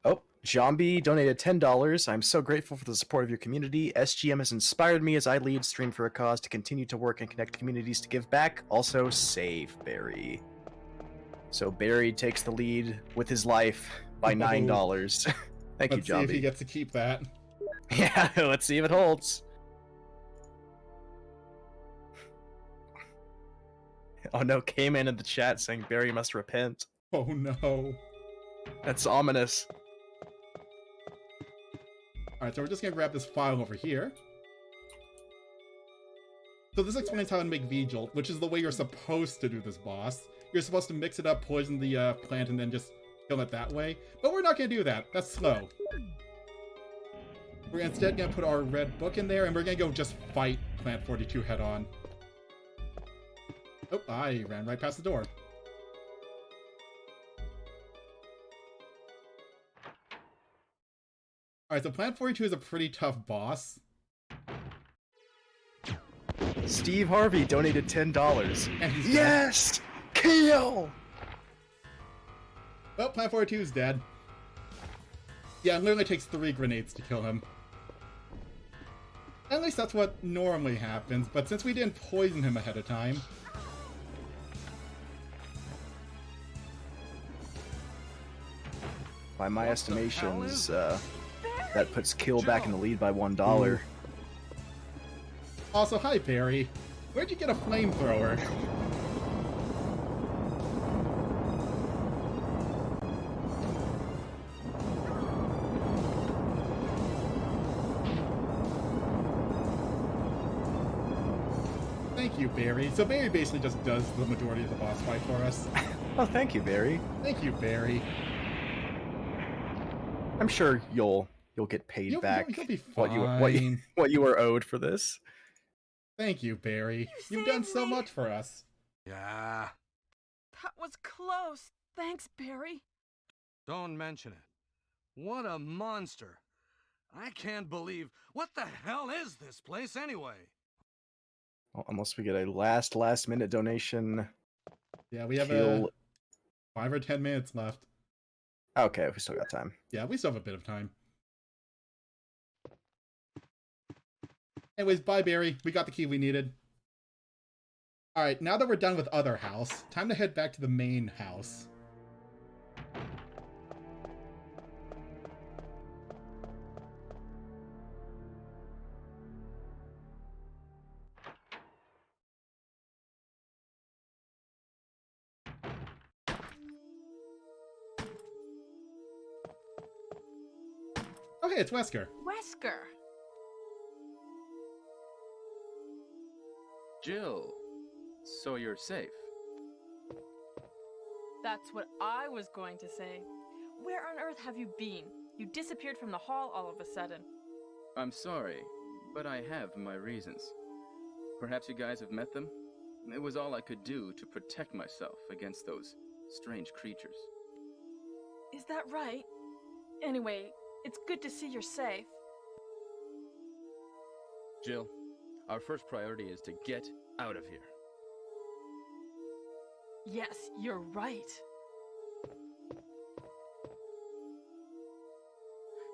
Oh, Jambi donated $10. I'm so grateful for the support of your community. SGM has inspired me as I lead Stream for a Cause to continue to work and connect communities to give back. Also, save Barry. So Barry takes the lead with his life by $9. Thank you, Jambi. Let's see if he gets to keep that. Yeah, let's see if it holds. Oh no, came in the chat saying Barry must repent. Oh no. That's ominous. Alright, so we're just gonna grab this file over here. So this explains how to make V-Jolt, which is the way you're supposed to do this boss. You're supposed to mix it up, poison the plant, and then just kill it that way. But we're not gonna do that. That's slow. We're instead gonna put our red book in there, and we're gonna go just fight Plant 42 head on. Oh, I ran right past the door. Alright, so Plant 42 is a pretty tough boss. Steve Harvey donated $10. And he's yes! Kill! Well, Plant 42 is dead. Yeah, it literally takes 3 grenades to kill him. At least that's what normally happens, but since we didn't poison him ahead of time... By my estimations, that puts Kill back in the lead by $1. Also, hi Barry. Where'd you get a flamethrower? Thank you, Barry. So Barry basically just does the majority of the boss fight for us. Oh, thank you, Barry. Thank you, Barry. I'm sure you'll get paid back you'll be fine. what you were owed for this. Thank you, Barry. You've done so much for us. Yeah. That was close. Thanks, Barry. Don't mention it. What a monster. I can't believe... What the hell is this place anyway? Well, unless we get a last minute donation. Yeah, we have 5 or 10 minutes left. Okay, we still got time. Yeah, we still have a bit of time. Anyways, bye, Barry. We got the key we needed. Alright, now that we're done with Other House, time to head back to the main house. Okay, it's Wesker. Wesker. Jill, so you're safe. That's what I was going to say. Where on earth have you been? You disappeared from the hall all of a sudden. I'm sorry, but I have my reasons. Perhaps you guys have met them? It was all I could do to protect myself against those strange creatures. Is that right? Anyway, it's good to see you're safe. Jill, our first priority is to get out of here. Yes, you're right.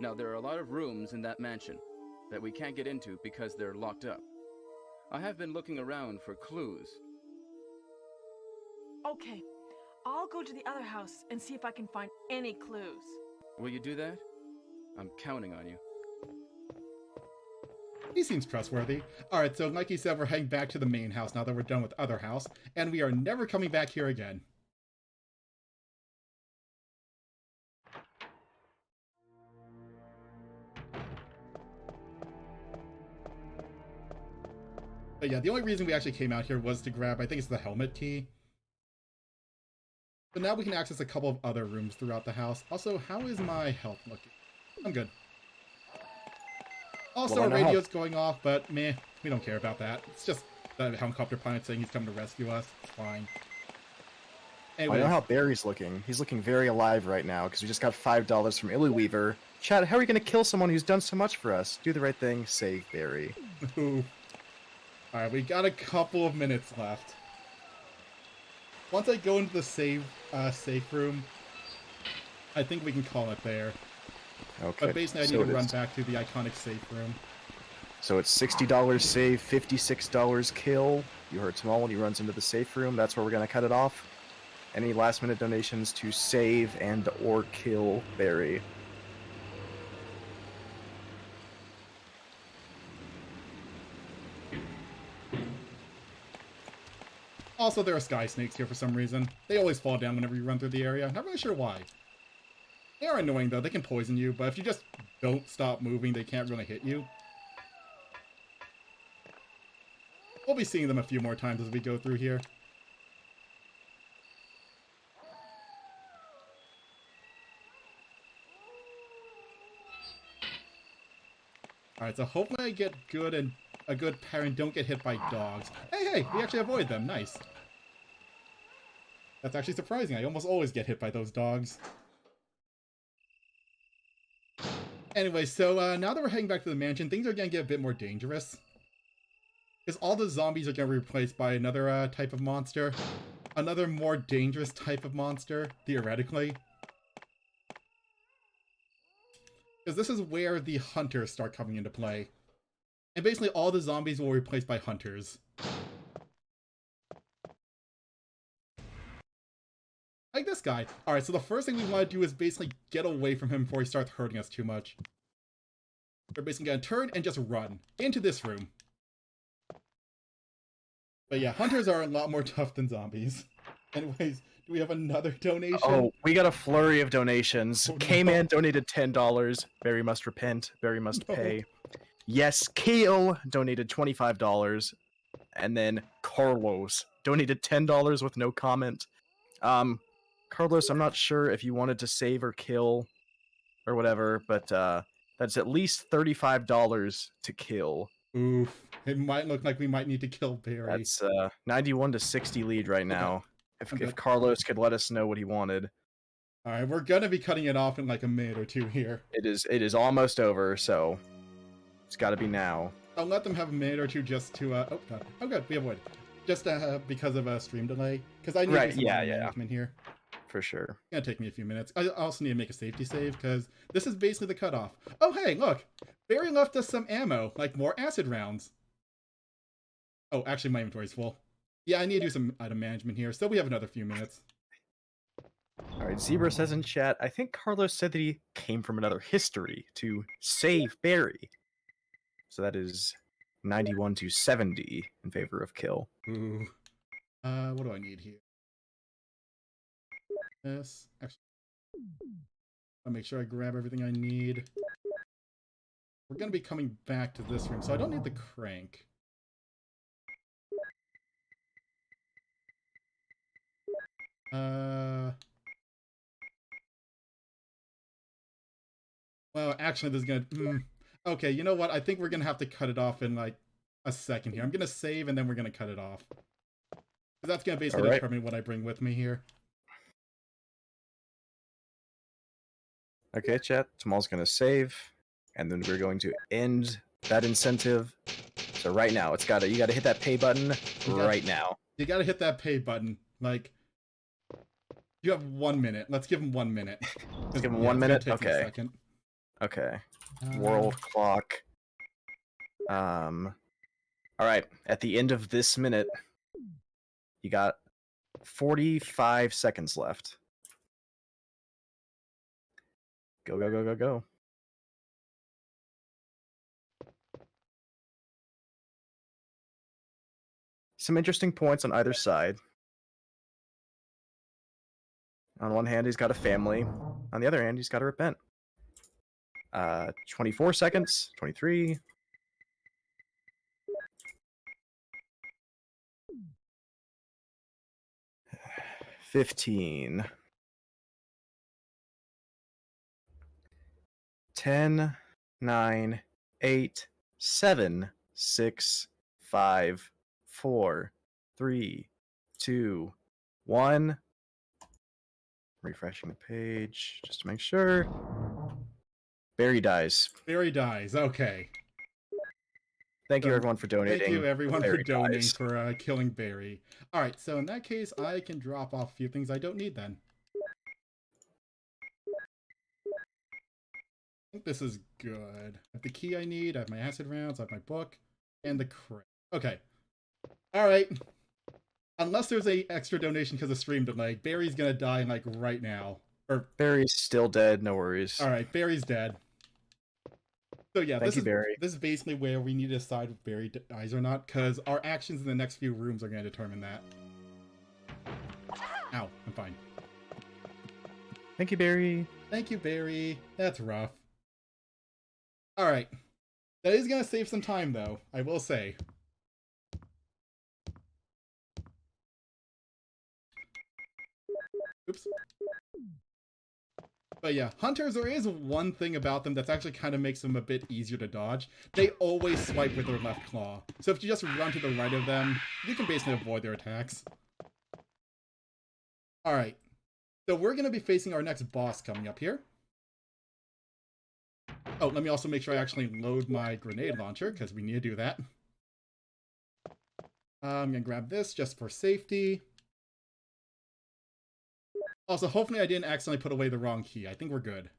Now, there are a lot of rooms in that mansion that we can't get into because they're locked up. I have been looking around for clues. Okay, I'll go to the other house and see if I can find any clues. Will you do that? I'm counting on you. He seems trustworthy. Alright, so like he said, we're heading back to the main house now that we're done with other house, and we are never coming back here again. But yeah, the only reason we actually came out here was to grab, I think it's the helmet key. But now we can access a couple of other rooms throughout the house. Also, how is my health looking? I'm good. Also, our radio's going off, but meh, we don't care about that. It's just the helicopter pilot saying he's coming to rescue us. It's fine. Anyways, I know how Barry's looking. He's looking very alive right now because we just got $5 from Illy Weaver. Chad, how are we going to kill someone who's done so much for us? Do the right thing. Save Barry. Alright, we got a couple of minutes left. Once I go into the safe room, I think we can call it there. Okay. But basically, I need to run back to the iconic safe room. So it's $60 save, $56 kill. You heard Thomal when he runs into the safe room. That's where we're going to cut it off. Any last-minute donations to save and or kill Barry. Also, there are sky snakes here for some reason. They always fall down whenever you run through the area. Not really sure why. They are annoying though, they can poison you, but if you just don't stop moving, they can't really hit you. We'll be seeing them a few more times as we go through here. Alright, so hopefully I get good and a good pair and don't get hit by dogs. Hey, we actually avoid them. Nice. That's actually surprising. I almost always get hit by those dogs. Anyway, so now that we're heading back to the mansion, things are going to get a bit more dangerous. Because all the zombies are going to be replaced by another type of monster. Another more dangerous type of monster, theoretically. Because this is where the hunters start coming into play. And basically all the zombies will be replaced by hunters. Like this guy. Alright, so the first thing we want to do is basically get away from him before he starts hurting us too much. We're basically going to turn and just run into this room. But yeah, hunters are a lot more tough than zombies. Anyways, do we have another donation? Oh, we got a flurry of donations. Oh, no. K-Man donated $10. Barry must repent. Barry must pay. Yes, Kale donated $25. And then Carlos donated $10 with no comment. Carlos, I'm not sure if you wanted to save or kill or whatever, but that's at least $35 to kill. Oof. It might look like we might need to kill Barry. That's 91 to 60 lead right now. Okay. If Carlos could let us know what he wanted. Alright, we're gonna be cutting it off in like a minute or two here. It is almost over, so it's got to be now. I'll let them have a minute or two just to oh god. Oh good, we avoided. Just because of a stream delay. Because I need to do some management here. For sure. It's gonna take me a few minutes. I also need to make a safety save because this is basically the cutoff. Oh hey, look! Barry left us some ammo, like more acid rounds. Oh, actually my inventory's full. Yeah, I need to do some item management here, so we have another few minutes. Alright, Zebra says in chat, I think Carlos said that he came from another history to save Barry. So that is 91 to 70 in favor of kill. Ooh. What do I need here? This. Actually, I'll make sure I grab everything I need. We're going to be coming back to this room, so I don't need the crank. Well, actually, this is gonna... Okay, you know what? I think we're gonna have to cut it off in, like, a second here. I'm gonna save, and then we're gonna cut it off. That's going to basically determine what I bring with me here. Okay, chat. Thomal's going to save, and then we're going to end that incentive. So right now, you got to hit that pay button right now. You got to hit that pay button. Like, you have 1 minute. Let's give him 1 minute. Let's give him 1 minute? Okay. A second. Okay. World clock. All right. At the end of this minute, you got 45 seconds left. Go, go, go, go, go. Some interesting points on either side. On one hand, he's got a family. On the other hand, he's got to repent. 24 seconds. 23. 15. 10, 9, 8, 7, 6, 5, 4, 3, 2, 1. Refreshing the page just to make sure. Barry dies. Barry dies. Okay. Thank you everyone for donating. Thank you everyone for donating for killing Barry. All right, so in that case, I can drop off a few things I don't need then. I think this is good. I have the key I need, I have my acid rounds, I have my book, and the crit. Okay. Alright. Unless there's a extra donation because of stream delay, Barry's gonna die like right now. Or Barry's still dead, no worries. Alright, Barry's dead. So yeah, Thank you, Barry. This is basically where we need to decide if Barry dies or not, because our actions in the next few rooms are gonna determine that. Ow, I'm fine. Thank you, Barry. Thank you, Barry. That's rough. Alright. That is going to save some time, though, I will say. Oops. But yeah, hunters, there is one thing about them that's actually kind of makes them a bit easier to dodge. They always swipe with their left claw. So if you just run to the right of them, you can basically avoid their attacks. Alright. So we're going to be facing our next boss coming up here. Oh, let me also make sure I actually load my grenade launcher, because we need to do that. I'm going to grab this just for safety. Also, hopefully I didn't accidentally put away the wrong key. I think we're good.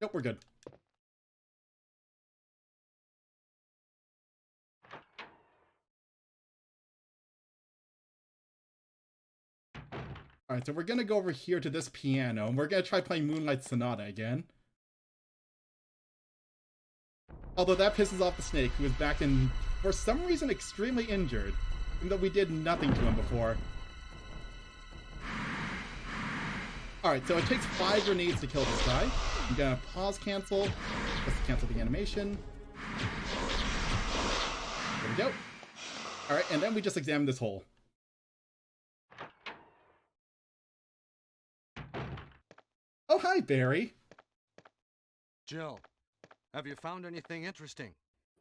Nope, we're good. Alright, so we're going to go over here to this piano, and we're going to try playing Moonlight Sonata again. Although that pisses off the snake, who is back in, for some reason, extremely injured, even though we did nothing to him before. Alright, so it takes 5 grenades to kill this guy. I'm going to pause cancel, just to cancel the animation. There we go. Alright, and then we just examine this hole. Oh, hi, Barry. Jill, have you found anything interesting?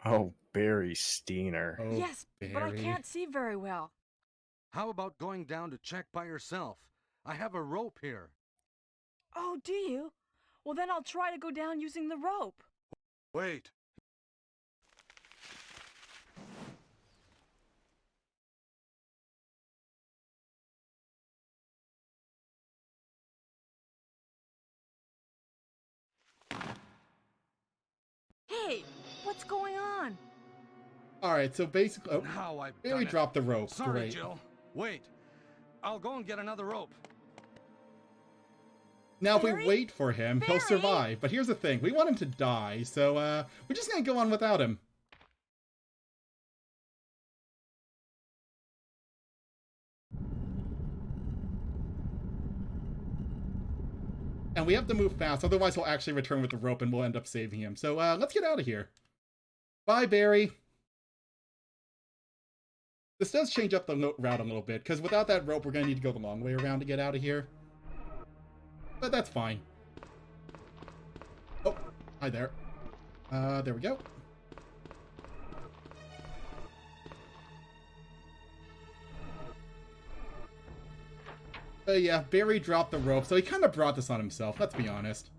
Oh, Barry Steiner. Oh, yes, Barry. but I can't see very well. How about going down to check by yourself? I have a rope here. Oh, do you? Well, then I'll try to go down using the rope. Wait. Hey, what's going on? Alright, so basically... Oh, Now I've Barry done it. dropped the rope. Sorry, Great. Jill. Wait. I'll go and get another rope. Now, if Barry? we wait for him, he'll Barry? survive. But here's the thing. We want him to die, so we're just going to go on without him. And we have to move fast, otherwise he'll actually return with the rope and we'll end up saving him. So let's get out of here. Bye, Barry. This does change up the route a little bit, because without that rope, we're going to need to go the long way around to get out of here. But that's fine. Oh, hi there. There we go. But yeah, Barry dropped the rope, so he kind of brought this on himself, let's be honest.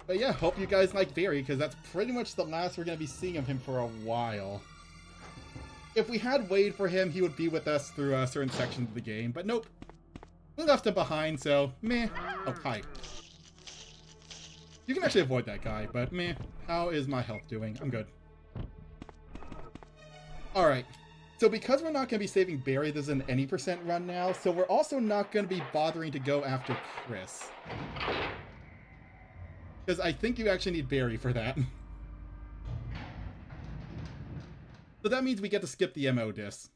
But yeah, hope you guys like Barry, because that's pretty much the last we're going to be seeing of him for a while. If we had waited for him, he would be with us through certain sections of the game, but nope. We left him behind, so meh. Oh, hi. You can actually avoid that guy, but meh. How is my health doing? I'm good. Alright. So because we're not going to be saving Barry, this is an any % run now, so we're also not going to be bothering to go after Chris. Because I think you actually need Barry for that. So that means we get to skip the MO disc.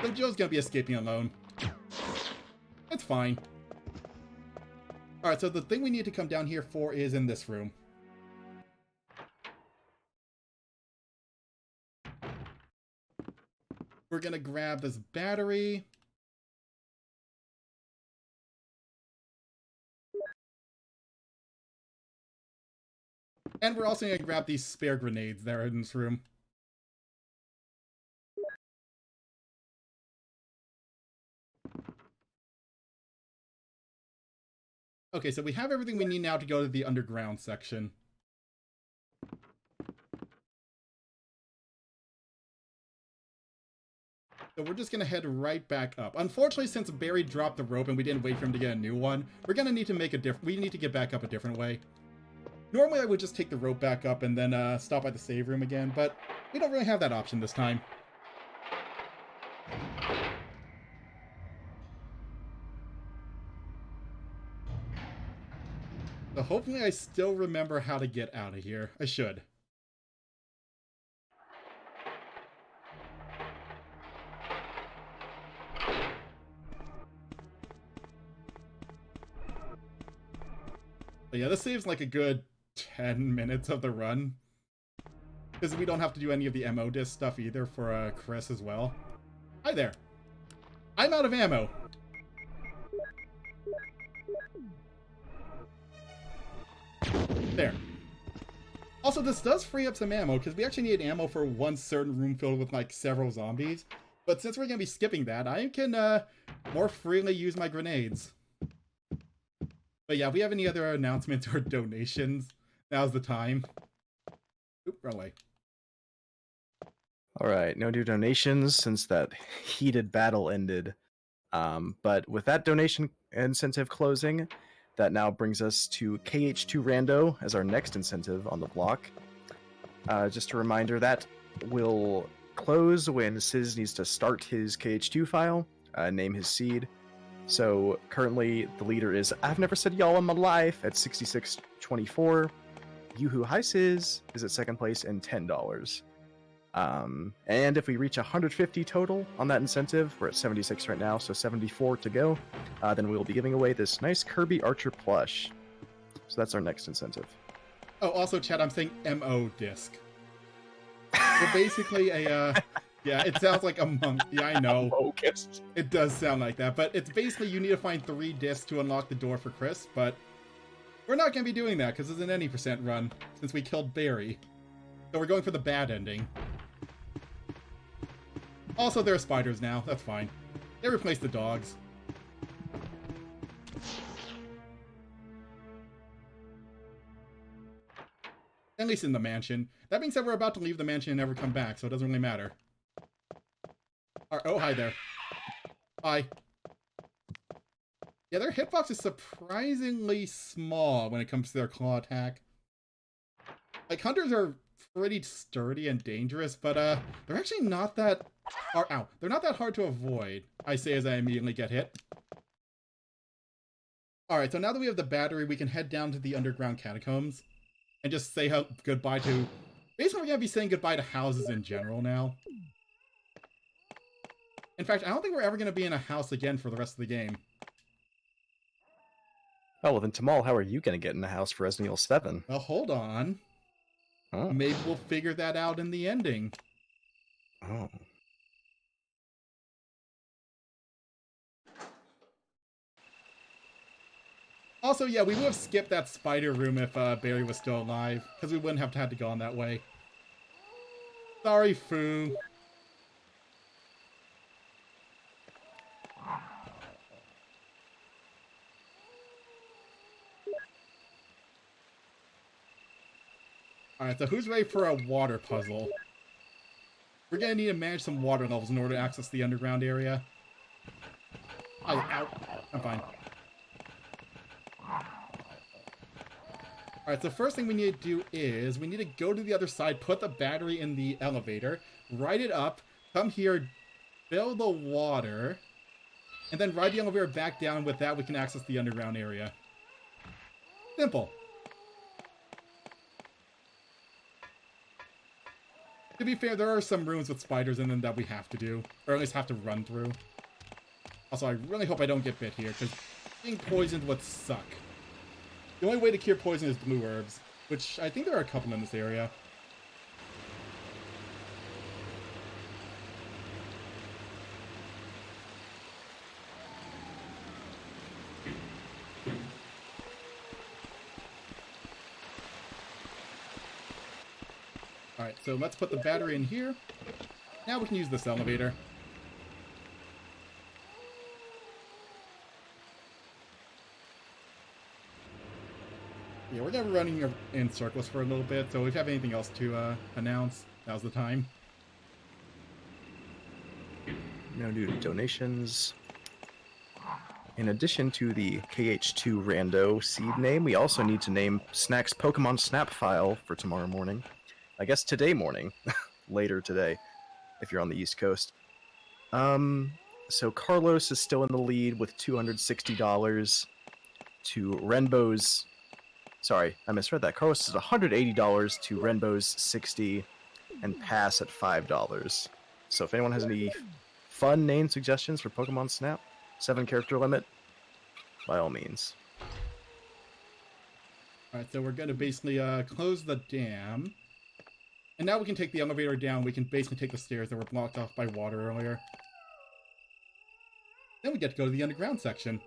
So Joe's gonna be escaping alone. It's fine. Alright, so the thing we need to come down here for is in this room. We're gonna grab this battery. And we're also gonna grab these spare grenades that are in this room. Okay, so we have everything we need now to go to the underground section. So we're just gonna head right back up. Unfortunately, since Barry dropped the rope and we didn't wait for him to get a new one, we're gonna need to make we need to get back up a different way. Normally I would just take the rope back up and then stop by the save room again, but we don't really have that option this time. So hopefully I still remember how to get out of here. I should. But yeah, this saves like a good 10 minutes of the run. Because we don't have to do any of the MO disc stuff either for Chris as well. Hi there. I'm out of ammo. There. Also, this does free up some ammo, because we actually need ammo for one certain room filled with, like, several zombies. But since we're going to be skipping that, I can more freely use my grenades. But yeah, if we have any other announcements or donations, now's the time. Oop, wrong way. Alright, no new donations since that heated battle ended. But with that donation incentive closing, that now brings us to KH2 Rando as our next incentive on the block. Just a reminder, that will close when Sizz needs to start his KH2 file, name his seed. So currently the leader is I've Never Said Y'all in My Life at 66.24. Yoo-Hoo Hi Sizz is at second place and $10. And if we reach 150 total on that incentive, we're at 76 right now, so 74 to go, then we'll be giving away this nice Kirby Archer plush. So that's our next incentive. Oh, also, Chad, I'm saying MO disc. So basically a, yeah, it sounds like a monk. Yeah, I know. Focused. It does sound like that, but it's basically you need to find 3 discs to unlock the door for Chris, but we're not going to be doing that because it's an any % run, since we killed Barry. So we're going for the bad ending. Also, there are spiders now. That's fine. They replaced the dogs. At least in the mansion. That being said, we're about to leave the mansion and never come back, so it doesn't really matter. Oh, hi there. Hi. Yeah, their hitbox is surprisingly small when it comes to their claw attack. Like, hunters are pretty sturdy and dangerous, but they're actually not that hard. Ow, they're not that hard to avoid, I say as I immediately get hit. Alright, so now that we have the battery, we can head down to the underground catacombs and just say goodbye to... Basically, we're going to be saying goodbye to houses in general now. In fact, I don't think we're ever going to be in a house again for the rest of the game. Oh, well then, Thomal, how are you going to get in the house for Resident Evil 7? Well, hold on. Oh. Maybe we'll figure that out in the ending. Oh. Also, yeah, we would have skipped that spider room if Barry was still alive, because we wouldn't have had to go on that way. Sorry, Foo. Alright, so who's ready for a water puzzle? We're gonna need to manage some water levels in order to access the underground area. Oh, ow. I'm fine. Alright, so the first thing we need to do is we need to go to the other side, put the battery in the elevator, ride it up, come here, fill the water, and then ride the elevator back down. With that, we can access the underground area. Simple. To be fair, there are some rooms with spiders in them that we have to do, or at least have to run through. Also, I really hope I don't get bit here, because being poisoned would suck. The only way to cure poison is blue herbs, which I think there are a couple in this area. Alright, so let's put the battery in here. Now we can use this elevator. Yeah, we're gonna be running in circles for a little bit, so if you have anything else to announce, now's the time. I'm gonna do donations. In addition to the KH2 rando seed name, we also need to name Snack's Pokemon Snap file for tomorrow morning. I guess today morning. Later today, if you're on the East Coast. So Carlos is still in the lead with $260 to Renbo's... Sorry, I misread that. Carlos is $180 to Renbo's $60 and Pass at $5. So if anyone has any fun name suggestions for Pokemon Snap, 7-character limit, by all means. Alright, so we're going to basically close the dam. And now we can take the elevator down. We can basically take the stairs that were blocked off by water earlier. Then we get to go to the underground section,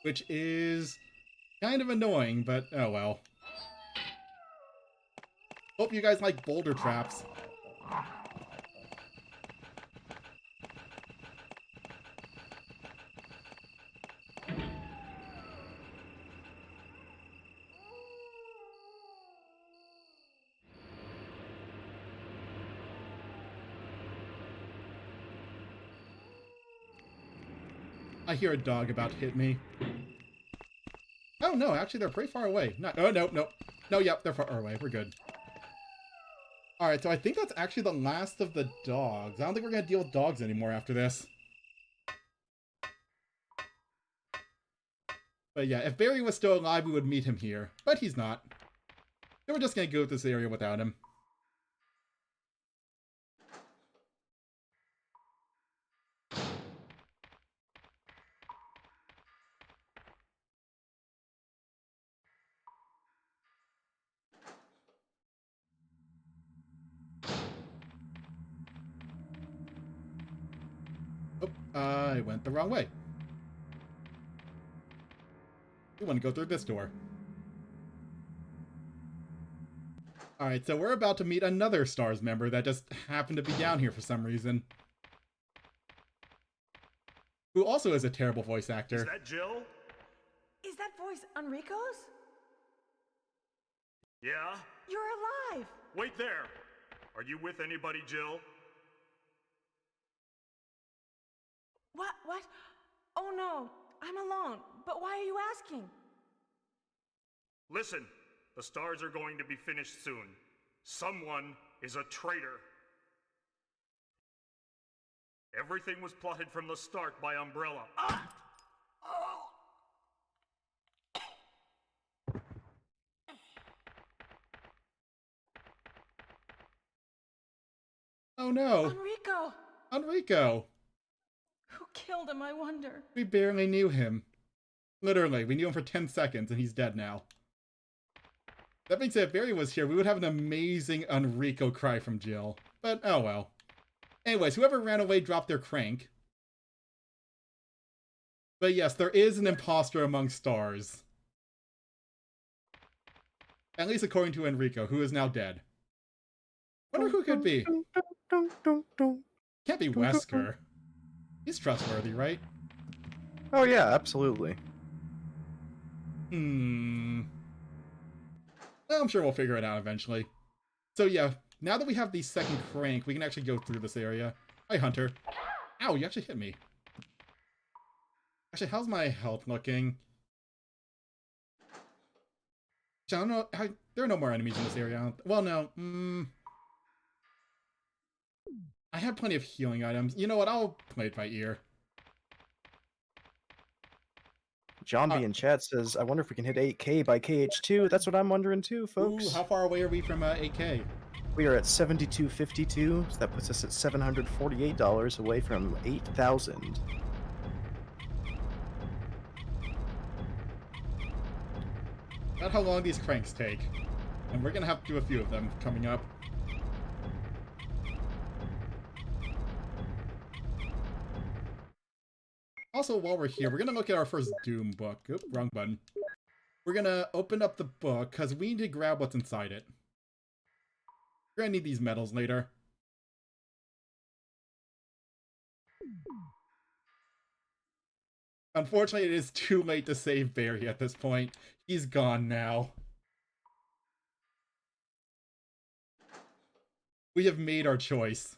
which is kind of annoying, but oh well. Hope you guys like boulder traps. I hear a dog about to hit me. Oh no, actually they're pretty far away. Not, oh no, no. No, yep, they're far away. We're good. Alright, so I think that's actually the last of the dogs. I don't think we're going to deal with dogs anymore after this. But yeah, if Barry was still alive, we would meet him here. But he's not. So we're just going to go with this area without him. Oh, I went the wrong way. We want to go through this door. Alright, so we're about to meet another STARS member that just happened to be down here for some reason. Who also is a terrible voice actor. Is that Jill? Is that voice Enrico's? Yeah? You're alive! Wait there! Are you with anybody, Jill? What? Oh no, I'm alone. But why are you asking? Listen, the stars are going to be finished soon. Someone is a traitor. Everything was plotted from the start by Umbrella. Ah! Oh no! Enrico! Enrico! Who killed him, I wonder? We barely knew him. Literally, we knew him for 10 seconds and he's dead now. That being said, if Barry was here, we would have an amazing Enrico cry from Jill. But oh well. Anyways, whoever ran away dropped their crank. But yes, there is an imposter among stars. At least according to Enrico, who is now dead. Wonder who could be. Can't be Wesker. He's trustworthy, right? Oh yeah, absolutely. I'm sure we'll figure it out eventually. So yeah, now that we have the second crank, we can actually go through this area. Hi, Hunter. Ow, you actually hit me. Actually, how's my health looking? I don't know. There are no more enemies in this area. Well, no. I have plenty of healing items. You know what? I'll play it by ear. John B in chat says, I wonder if we can hit 8K by KH2. That's what I'm wondering too, folks. Ooh, how far away are we from 8K? We are at 72.52, so that puts us at $748 away from 8,000. About how long these cranks take. And we're gonna have to do a few of them coming up. Also, while we're here, we're gonna look at our first Doom book. Oop, wrong button. We're gonna open up the book, because we need to grab what's inside it. We're gonna need these medals later. Unfortunately, it is too late to save Barry at this point. He's gone now. We have made our choice.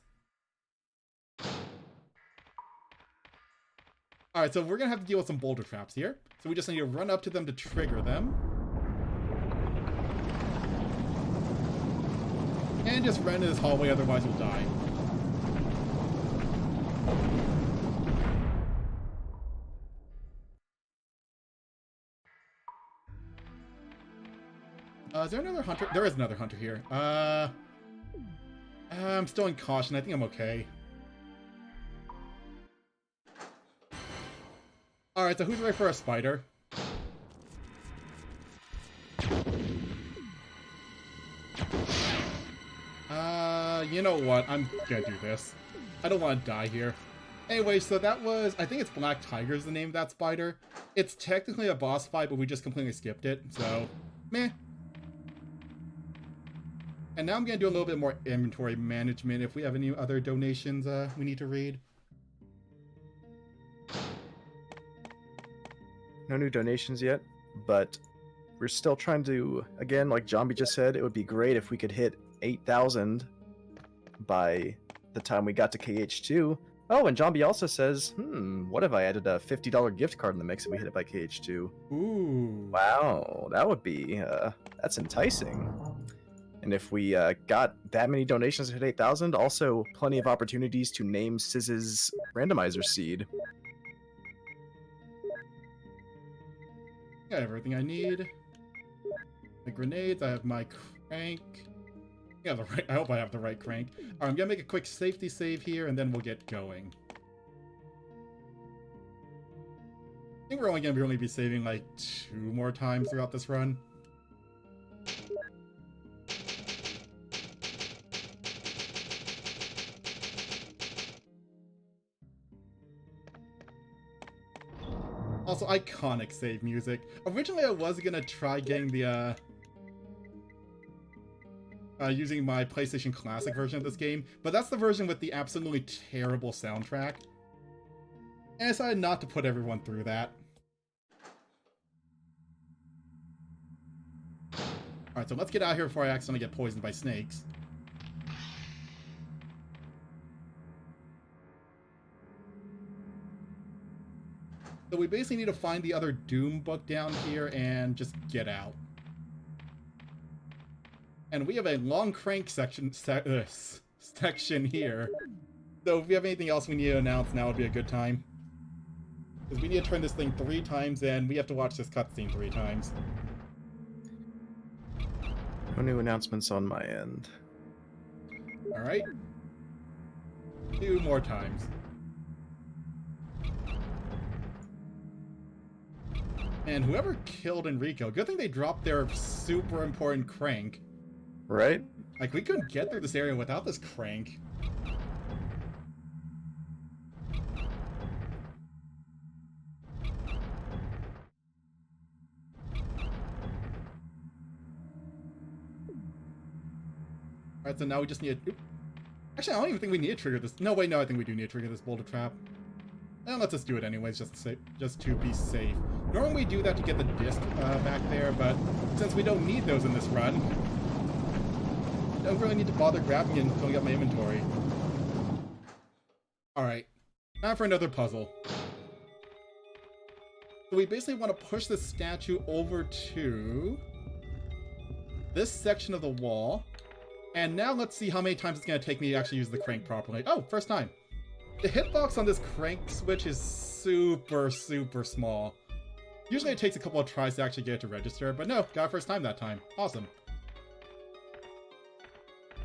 Alright, so we're gonna have to deal with some boulder traps here. So we just need to run up to them to trigger them. And just run into this hallway, otherwise we'll die. Is there another hunter? There is another hunter here. I'm still in caution. I think I'm okay. Alright, so who's ready for a spider? You know what? I'm gonna do this. I don't want to die here. Anyway, so that was... I think it's Black Tiger's the name of that spider. It's technically a boss fight, but we just completely skipped it, so... meh. And now I'm gonna do a little bit more inventory management if we have any other donations we need to read. No new donations yet, but we're still trying to, again, like Jambi just said, it would be great if we could hit 8,000 by the time we got to KH2. Oh, and Jambi also says, what if I added a $50 gift card in the mix and we hit it by KH2? Ooh. Wow, that would be, that's enticing. And if we got that many donations to hit 8,000, also plenty of opportunities to name Siz's randomizer seed. Got everything I need. The grenades, I have my crank. Yeah, I hope I have the right crank. Alright, I'm gonna make a quick safety save here, and then we'll get going. I think we're only gonna be saving like 2 more times throughout this run. Also, iconic save music. Originally, I was gonna try getting the, using my PlayStation Classic version of this game, but that's the version with the absolutely terrible soundtrack. And I decided not to put everyone through that. Alright, so let's get out of here before I accidentally get poisoned by snakes. So we basically need to find the other Doom book down here and just get out. And we have a long crank section here. So if we have anything else we need to announce, now would be a good time. Because we need to turn this thing 3 times, and we have to watch this cutscene 3 times. No new announcements on my end. Alright. 2 more times. And whoever killed Enrico, good thing they dropped their super important crank. Right? Like, we couldn't get through this area without this crank. Alright, so now we just need to... Actually, I don't even think we need to trigger this. No, wait, no, I think we do need to trigger this boulder trap. And let's just do it anyways, just to be safe. Normally we do that to get the disc back there, but since we don't need those in this run, I don't really need to bother grabbing and filling up my inventory. Alright, time for another puzzle. So we basically want to push the statue over to this section of the wall. And now let's see how many times it's going to take me to actually use the crank properly. Oh, first time. The hitbox on this crank switch is super, super small. Usually it takes a couple of tries to actually get it to register, but no, got it first time that time. Awesome.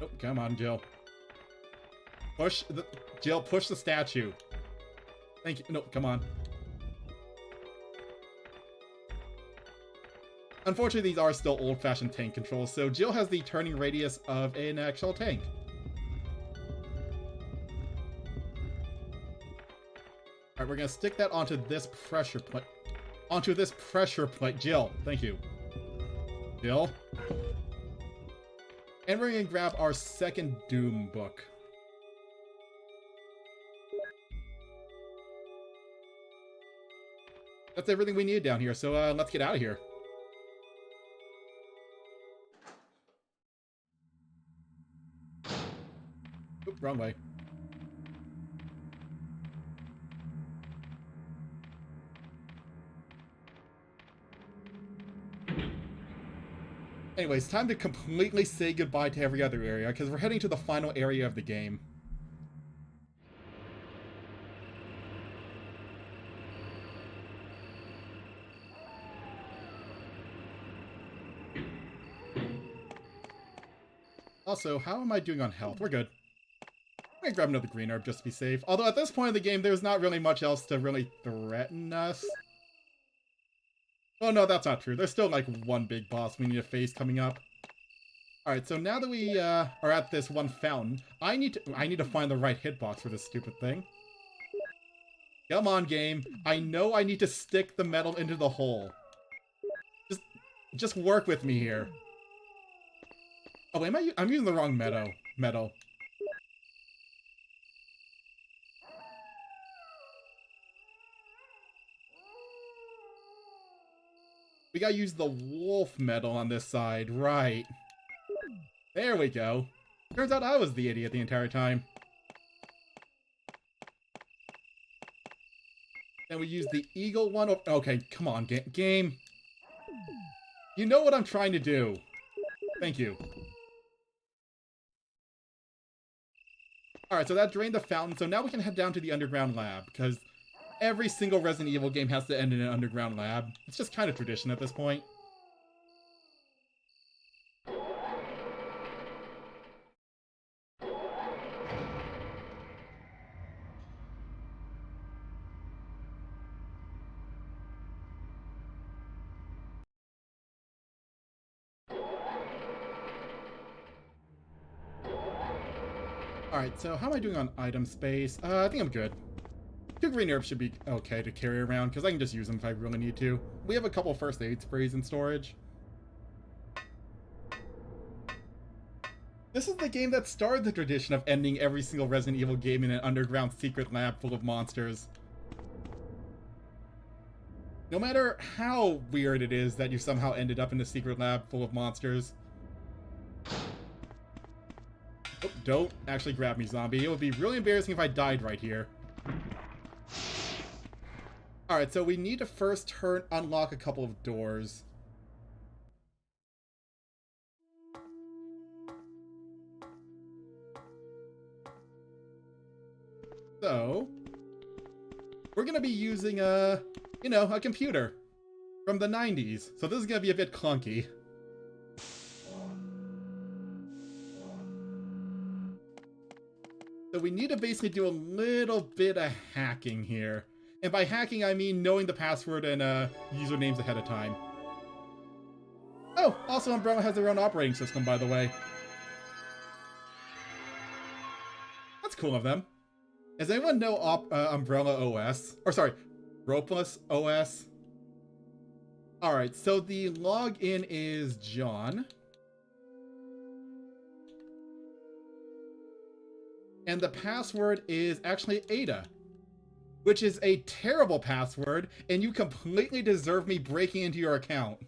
Oh, come on, Jill. Jill, push the statue. Thank you. No, come on. Unfortunately, these are still old-fashioned tank controls, so Jill has the turning radius of an actual tank. Alright, we're gonna stick that onto this pressure plate. Onto this pressure plate. Jill, thank you. Jill. And we're gonna grab our second Doom book. That's everything we need down here, so let's get out of here. Oop, wrong way. Anyways, time to completely say goodbye to every other area, because we're heading to the final area of the game. Also, how am I doing on health? We're good. I'm gonna grab another green herb just to be safe. Although at this point in the game, there's not really much else to really threaten us. Oh no, that's not true. There's still like one big boss we need to face coming up. Alright, so now that we are at this one fountain, I need to find the right hitbox for this stupid thing. Come on, game. I know I need to stick the metal into the hole. Just work with me here. Oh, I'm using the wrong metal. We gotta use the wolf metal on this side, right. There we go. Turns out I was the idiot the entire time. Then we use the eagle one. Okay, come on, game. You know what I'm trying to do. Thank you. Alright, so that drained the fountain, so now we can head down to the underground lab, because every single Resident Evil game has to end in an underground lab. It's just kind of tradition at this point. Alright, so how am I doing on item space? I think I'm good. 2 green herbs should be okay to carry around, because I can just use them if I really need to. We have a couple first aid sprays in storage. This is the game that started the tradition of ending every single Resident Evil game in an underground secret lab full of monsters. No matter how weird it is that you somehow ended up in a secret lab full of monsters. Oh, don't actually grab me, zombie. It would be really embarrassing if I died right here. Alright, so we need to first unlock a couple of doors. So, we're gonna be using a computer from the 90s. So this is gonna be a bit clunky. So we need to basically do a little bit of hacking here. And by hacking, I mean knowing the password and usernames ahead of time. Oh, also Umbrella has their own operating system, by the way. That's cool of them. Does anyone know Umbrella OS? Or sorry, Ropeless OS? Alright, so the login is John. And the password is actually Ada, which is a terrible password, and you completely deserve me breaking into your account.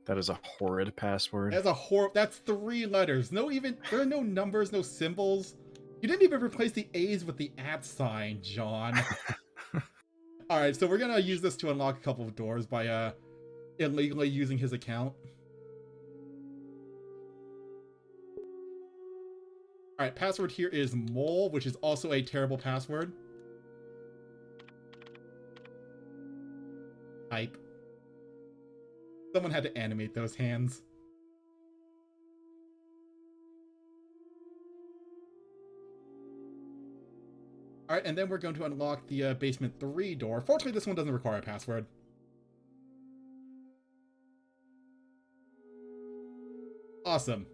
That is a horrid password. That's 3 letters. There are no numbers, no symbols. You didn't even replace the A's with the @ John. Alright, so we're gonna use this to unlock a couple of doors by illegally using his account. Alright, password here is mole, which is also a terrible password. Type. Someone had to animate those hands. Alright, and then we're going to unlock the basement 3 door. Fortunately, this one doesn't require a password. Awesome.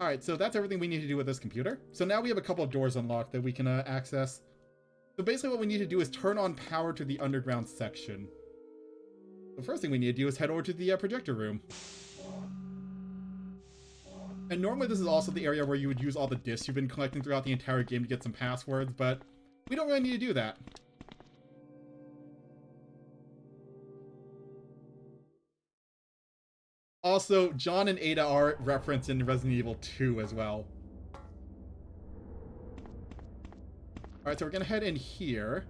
Alright, so that's everything we need to do with this computer. So now we have a couple of doors unlocked that we can access. So basically what we need to do is turn on power to the underground section. The first thing we need to do is head over to the projector room. And normally this is also the area where you would use all the discs you've been collecting throughout the entire game to get some passwords, but we don't really need to do that. Also, John and Ada are referenced in Resident Evil 2 as well. Alright, so we're gonna head in here.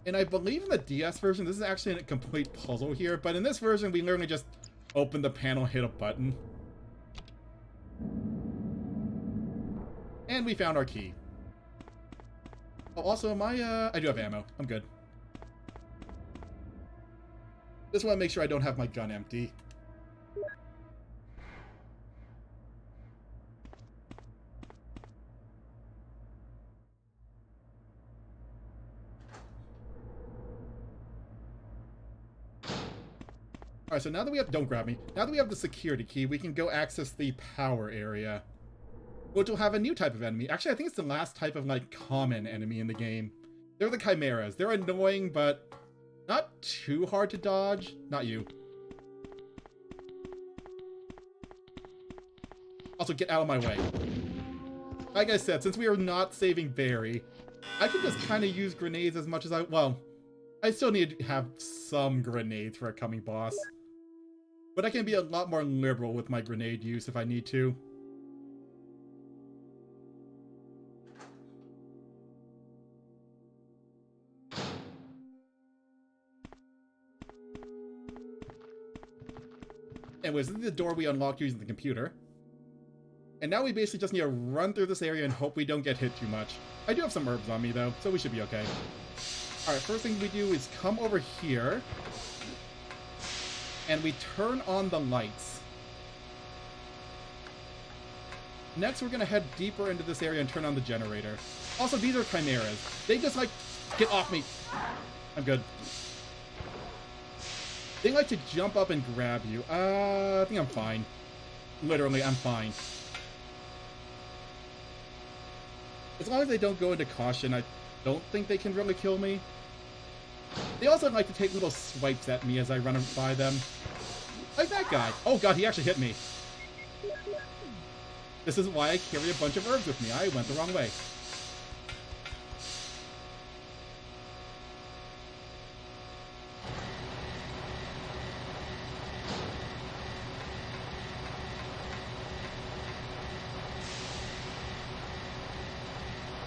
And I believe in the DS version, this is actually a complete puzzle here, but in this version, we literally just open the panel, hit a button. And we found our key. Oh, also, I do have ammo. I'm good. Just want to make sure I don't have my gun empty. Alright, so now that we have... Don't grab me. Now that we have the security key, we can go access the power area, which will have a new type of enemy. Actually, I think it's the last type of, like, common enemy in the game. They're the Chimeras. They're annoying, but not too hard to dodge. Not you. Also, get out of my way. Like I said, since we are not saving Barry, I can just kind of use grenades as much as I... Well, I still need to have some grenades for a coming boss. But I can be a lot more liberal with my grenade use if I need to. Anyways, this is the door we unlocked using the computer. And now we basically just need to run through this area and hope we don't get hit too much. I do have some herbs on me though, so we should be okay. Alright, first thing we do is come over here. And we turn on the lights. Next, we're going to head deeper into this area and turn on the generator. Also, these are Chimeras. They just like... Get off me! I'm good. They like to jump up and grab you. I think I'm fine. Literally, I'm fine. As long as they don't go into caution, I don't think they can really kill me. They also like to take little swipes at me as I run by them. Like that guy. Oh god, he actually hit me. This is why I carry a bunch of herbs with me. I went the wrong way.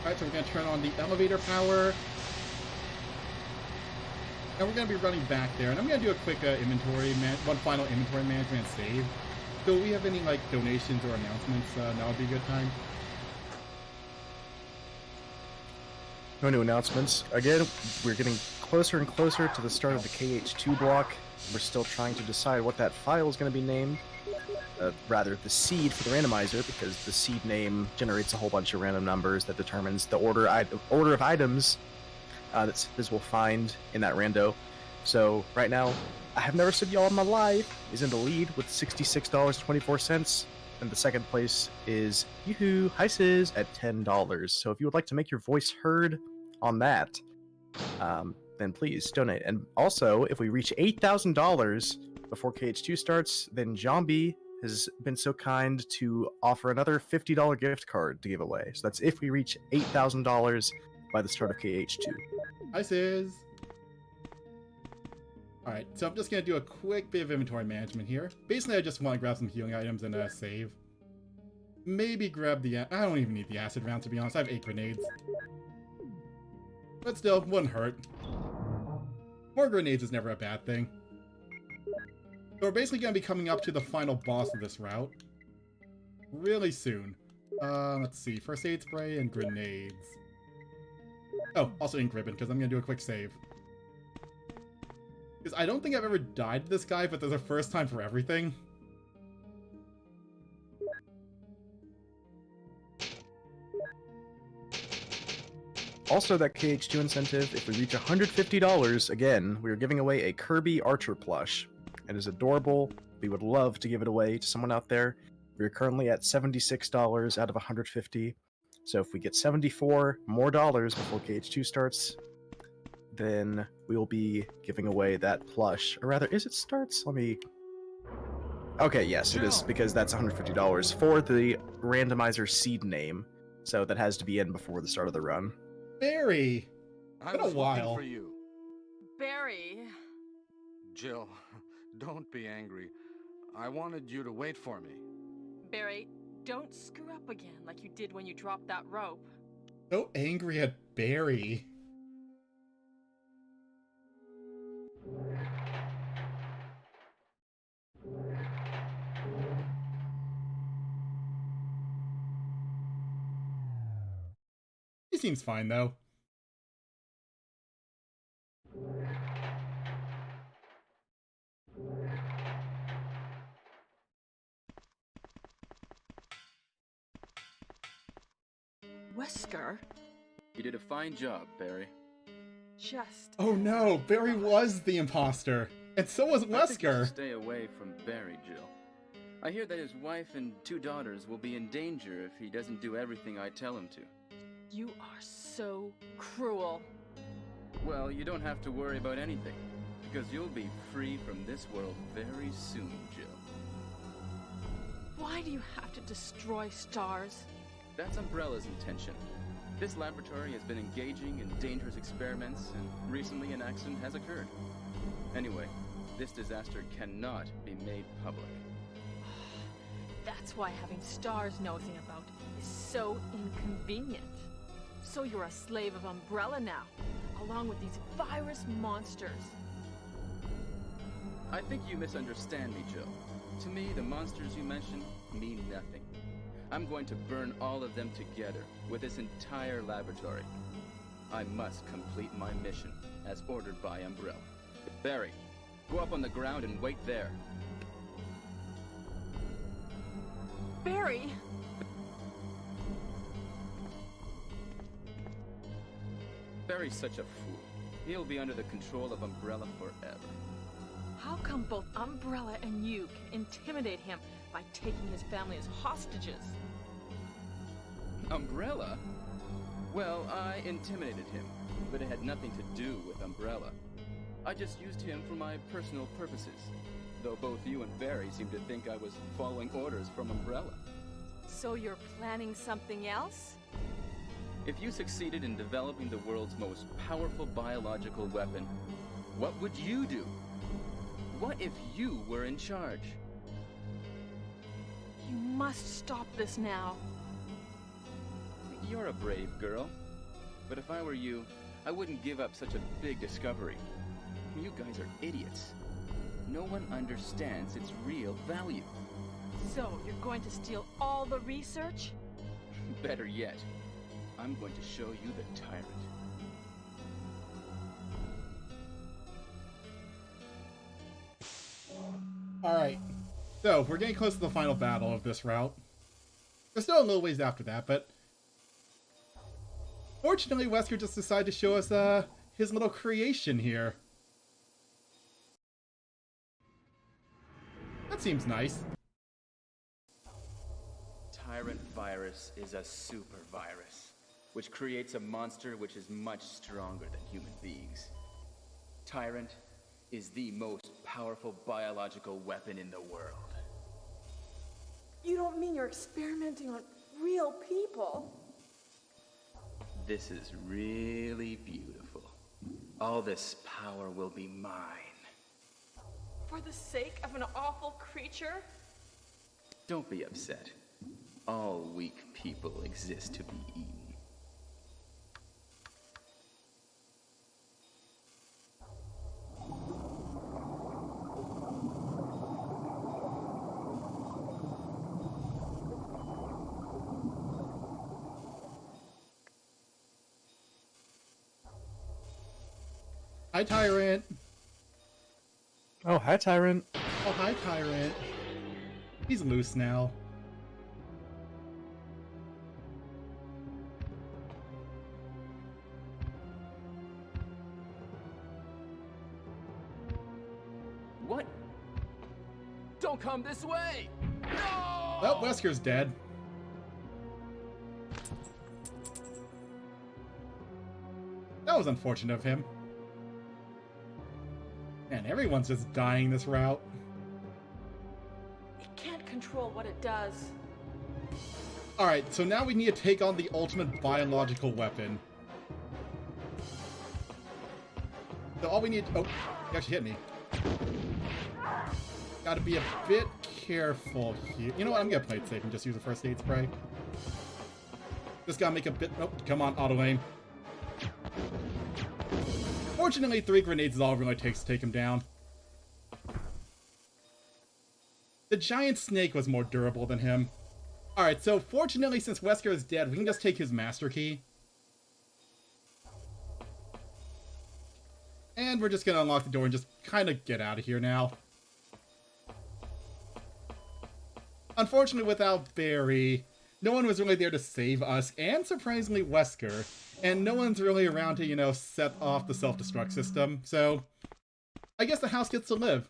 Alright, so we're going to turn on the elevator power. And we're going to be running back there. And I'm going to do a quick one final inventory management save. So if we have any, like, donations or announcements, now would be a good time. No new announcements. Again, we're getting closer and closer to the start of the KH2 block. We're still trying to decide what that file is going to be named. Rather, the seed for the randomizer, because the seed name generates a whole bunch of random numbers that determines the order of items that this will find in that rando. So right now, I have never said y'all in my life is in the lead with $66.24, and the second place is Yoo-hoo Heises at $10. So if you would like to make your voice heard on that, then please donate. And also, if we reach $8,000 before KH2 starts, then Zombie has been so kind to offer another $50 gift card to give away. So that's if we reach $8,000 by the start of KH2. Hi, Sis. Alright, so I'm just going to do a quick bit of inventory management here. Basically, I just want to grab some healing items and save. Maybe grab the... I don't even need the acid round, to be honest. I have 8 grenades. But still, wouldn't hurt. More grenades is never a bad thing. So we're basically going to be coming up to the final boss of this route. Really soon. Let's see. First aid spray and grenades. Oh, also ink ribbon, because I'm going to do a quick save. Because I don't think I've ever died to this guy, but there's a first time for everything. Also, that KH2 incentive, if we reach $150, again, we are giving away a Kirby Archer plush. It is adorable. We would love to give it away to someone out there. We're currently at $76 out of $150. So if we get 74 more dollars before KH2 starts, then we will be giving away that plush. Or rather, is it starts? Let me... Okay, yes, it is, because that's $150 for the randomizer seed name. So that has to be in before the start of the run. Barry! I Been a was while. looking for you. Barry. Jill, don't be angry. I wanted you to wait for me. Barry, don't screw up again like you did when you dropped that rope. So angry at Barry. He seems fine, though. Wesker? You did a fine job, Barry. Just... Oh no, Barry was the imposter. And so was I think you should Wesker. stay away from Barry, Jill. I hear that his wife and 2 daughters will be in danger if he doesn't do everything I tell him to. You are so cruel. Well, you don't have to worry about anything, because you'll be free from this world very soon, Jill. Why do you have to destroy stars? That's Umbrella's intention. This laboratory has been engaging in dangerous experiments, and recently an accident has occurred. Anyway, this disaster cannot be made public. That's why having stars nosing about is so inconvenient. So you're a slave of Umbrella now, along with these virus monsters. I think you misunderstand me, Jill. To me, the monsters you mention mean nothing. I'm going to burn all of them together with this entire laboratory. I must complete my mission, as ordered by Umbrella. Barry, go up on the ground and wait there. Barry! Barry's such a fool. He'll be under the control of Umbrella forever. How come both Umbrella and you can intimidate him by taking his family as hostages? Umbrella? Well, I intimidated him, but it had nothing to do with Umbrella. I just used him for my personal purposes, though both you and Barry seem to think I was following orders from Umbrella. So you're planning something else? If you succeeded in developing the world's most powerful biological weapon, what would you do? What if you were in charge? You must stop this now. You're a brave girl. But if I were you, I wouldn't give up such a big discovery. You guys are idiots. No one understands its real value. So you're going to steal all the research? Better yet, I'm going to show you the tyrant. Alright, so we're getting close to the final battle of this route. There's still a little ways after that, but fortunately Wesker just decided to show us his little creation here. That seems nice. Tyrant virus is a super virus, which creates a monster which is much stronger than human beings. Tyrant is the most powerful biological weapon in the world. You don't mean you're experimenting on real people? This is really beautiful. All this power will be mine. For the sake of an awful creature? Don't be upset. All weak people exist to be eaten. Hi, Tyrant. Oh, hi, Tyrant. Oh, hi, Tyrant. He's loose now. What? Don't come this way! No! Oh, Wesker's dead. That was unfortunate of him. Man, everyone's just dying this route. It can't control what it does. Alright, so now we need to take on the ultimate biological weapon. So all we need... Oh, he actually hit me. Gotta be a bit careful here. You know what? I'm gonna play it safe and just use a first aid spray. Just gotta make a bit... Oh, come on, auto aim. Fortunately, 3 grenades is all it really takes to take him down. The giant snake was more durable than him. Alright, so fortunately, since Wesker is dead, we can just take his master key. And we're just gonna unlock the door and just kind of get out of here now. Unfortunately, without Barry, no one was really there to save us, and surprisingly, Wesker. And no one's really around to, you know, set off the self-destruct system, so I guess the house gets to live.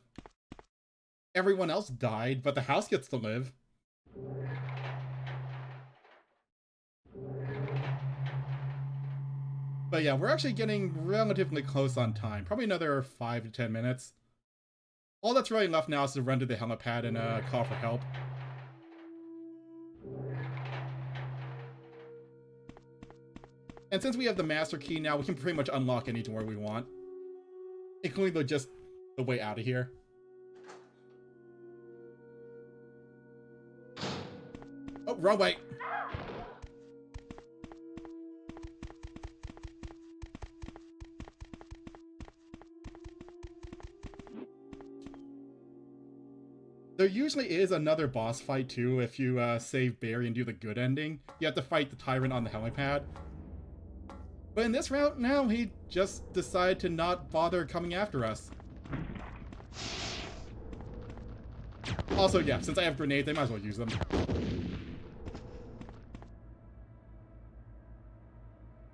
Everyone else died, but the house gets to live. But yeah, we're actually getting relatively close on time. Probably another 5 to 10 minutes. All that's really left now is to run to the helipad and call for help. And since we have the master key now, we can pretty much unlock any door we want. Including just the way out of here. Oh, wrong way! There usually is another boss fight too if you save Barry and do the good ending. You have to fight the Tyrant on the helipad. But in this route, now he just decided to not bother coming after us. Also, yeah, since I have grenades, I might as well use them.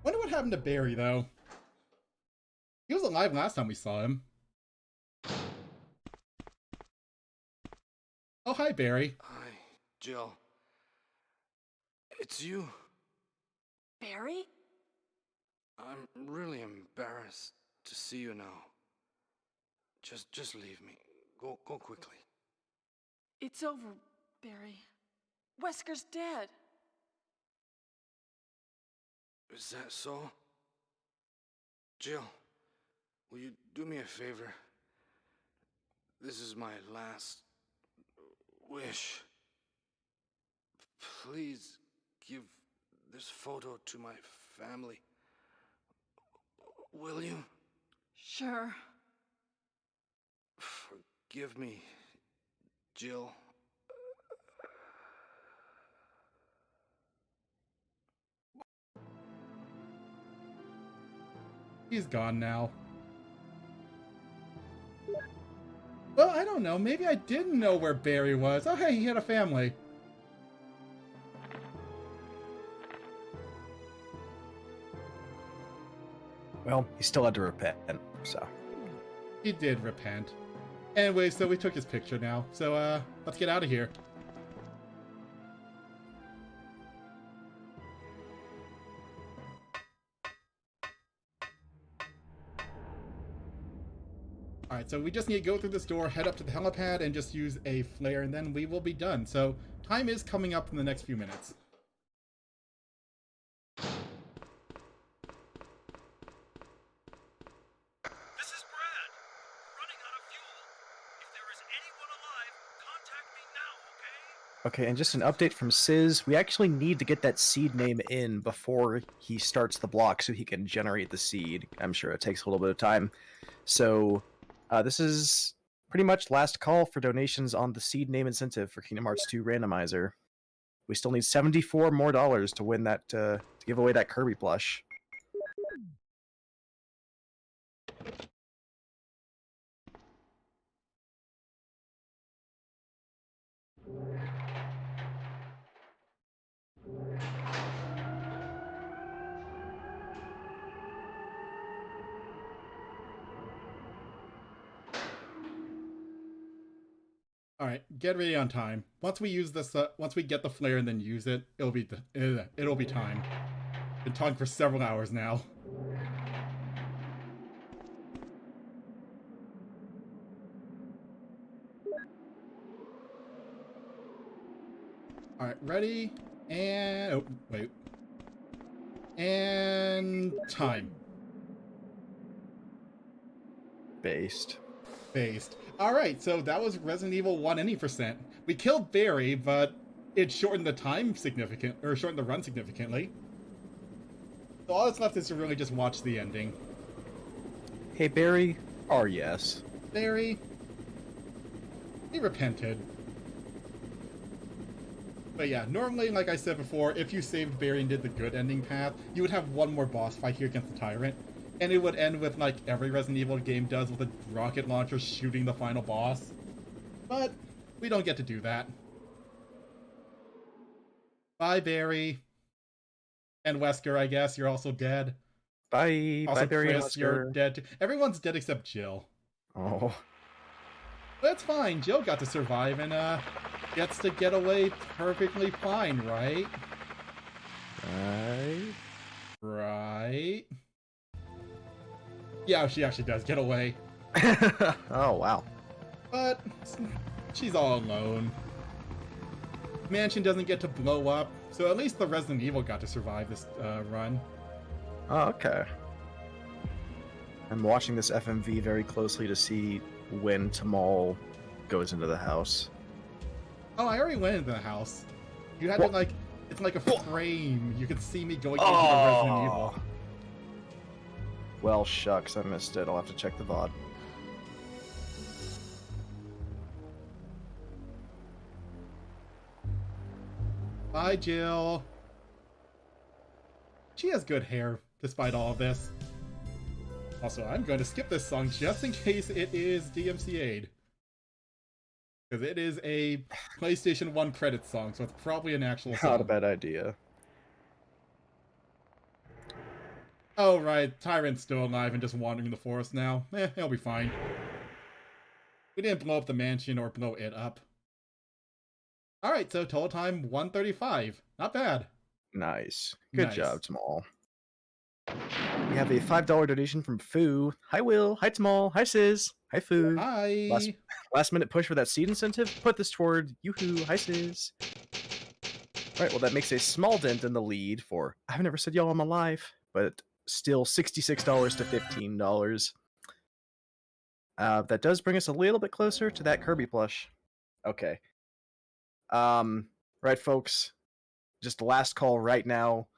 Wonder what happened to Barry, though. He was alive last time we saw him. Oh, hi, Barry. Hi, Jill. It's you. Barry? I'm really embarrassed to see you now. Just leave me. Go quickly. It's over, Barry. Wesker's dead. Is that so? Jill, will you do me a favor? This is my last wish. Please give this photo to my family. Will you? Sure. Forgive me, Jill. He's gone now. Well, I don't know. Maybe I didn't know where Barry was. Oh, hey, he had a family. Well, he still had to repent, so. He did repent. Anyway, so we took his picture now. So, let's get out of here. Alright, so we just need to go through this door, head up to the helipad, and just use a flare, and then we will be done. So, time is coming up in the next few minutes. This is Brad. Running out of fuel. If there is anyone alive, contact me now, okay? Okay, and just an update from Sizz. We actually need to get that seed name in before he starts the block so he can generate the seed. I'm sure it takes a little bit of time. So, this is pretty much last call for donations on the seed name incentive for Kingdom Hearts 2 randomizer. We still need $74 more to win that, to give away that Kirby plush. All right, get ready on time. Once we use this, once we get the flare and then use it, it'll be time. Been talking for several hours now. All right, ready, and oh wait, and time. Based. Alright, so that was Resident Evil 1 any percent. We killed Barry, but it shortened the time shortened the run significantly. So all that's left is to really just watch the ending. Hey, Barry, or yes. Barry, he repented. But yeah, normally, like I said before, if you saved Barry and did the good ending path, you would have one more boss fight here against the Tyrant. And it would end with, like every Resident Evil game does, with a rocket launcher shooting the final boss. But we don't get to do that. Bye, Barry. And Wesker, I guess, you're also dead. Bye. Also, Bye, Barry and Chris, you're Wesker. dead too. Everyone's dead except Jill. Oh. But it's fine. Jill got to survive and gets to get away perfectly fine, right? Right. Yeah, she actually does get away. Oh, wow. But she's all alone. Mansion doesn't get to blow up, so at least the Resident Evil got to survive this run. Oh, okay. I'm watching this FMV very closely to see when Thomal goes into the house. Oh, I already went into the house. You had to, like, it's like a frame. You could see me going into the Resident Evil. Well, shucks, I missed it. I'll have to check the VOD. Bye, Jill. She has good hair, despite all of this. Also, I'm going to skip this song just in case it is DMCA'd. Because it is a PlayStation 1 credits song, so it's probably an actual song. Not a bad idea. Oh, right. Tyrant's still alive and just wandering in the forest now. He'll be fine. We didn't blow up the mansion or blow it up. Alright, so total time 135. Not bad. Nice. Good job, Thomal. We have a $5 donation from Foo. Hi, Will. Hi, Thomal. Hi, Sizz. Hi, Foo. Hi. Last minute push for that seed incentive. Put this toward Yoo-hoo. Hi, Sizz. Alright, well, that makes a small dent in the lead for, I've never said y'all I'm alive, but still $66 to $15. That does bring us a little bit closer to that Kirby plush. Okay. Right, folks. Just last call right now.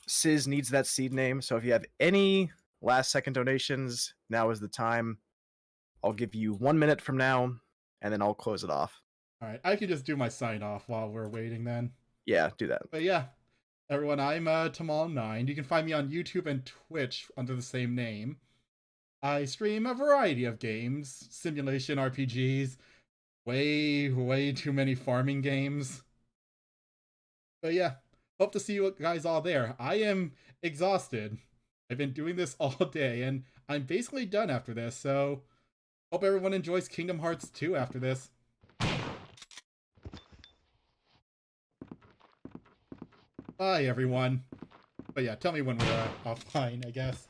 Sizz needs that seed name, so if you have any last second donations, now is the time. I'll give you 1 minute from now, and then I'll close it off. Alright, I can just do my sign off while we're waiting then. Yeah, do that. But yeah, everyone, I'm Thomal9. You can find me on YouTube and Twitch under the same name. I stream a variety of games, simulation RPGs, way too many farming games. But yeah, hope to see you guys all there. I am exhausted. I've been doing this all day, and I'm basically done after this, so hope everyone enjoys Kingdom Hearts 2 after this. Bye, everyone. But yeah, tell me when we're offline, I guess.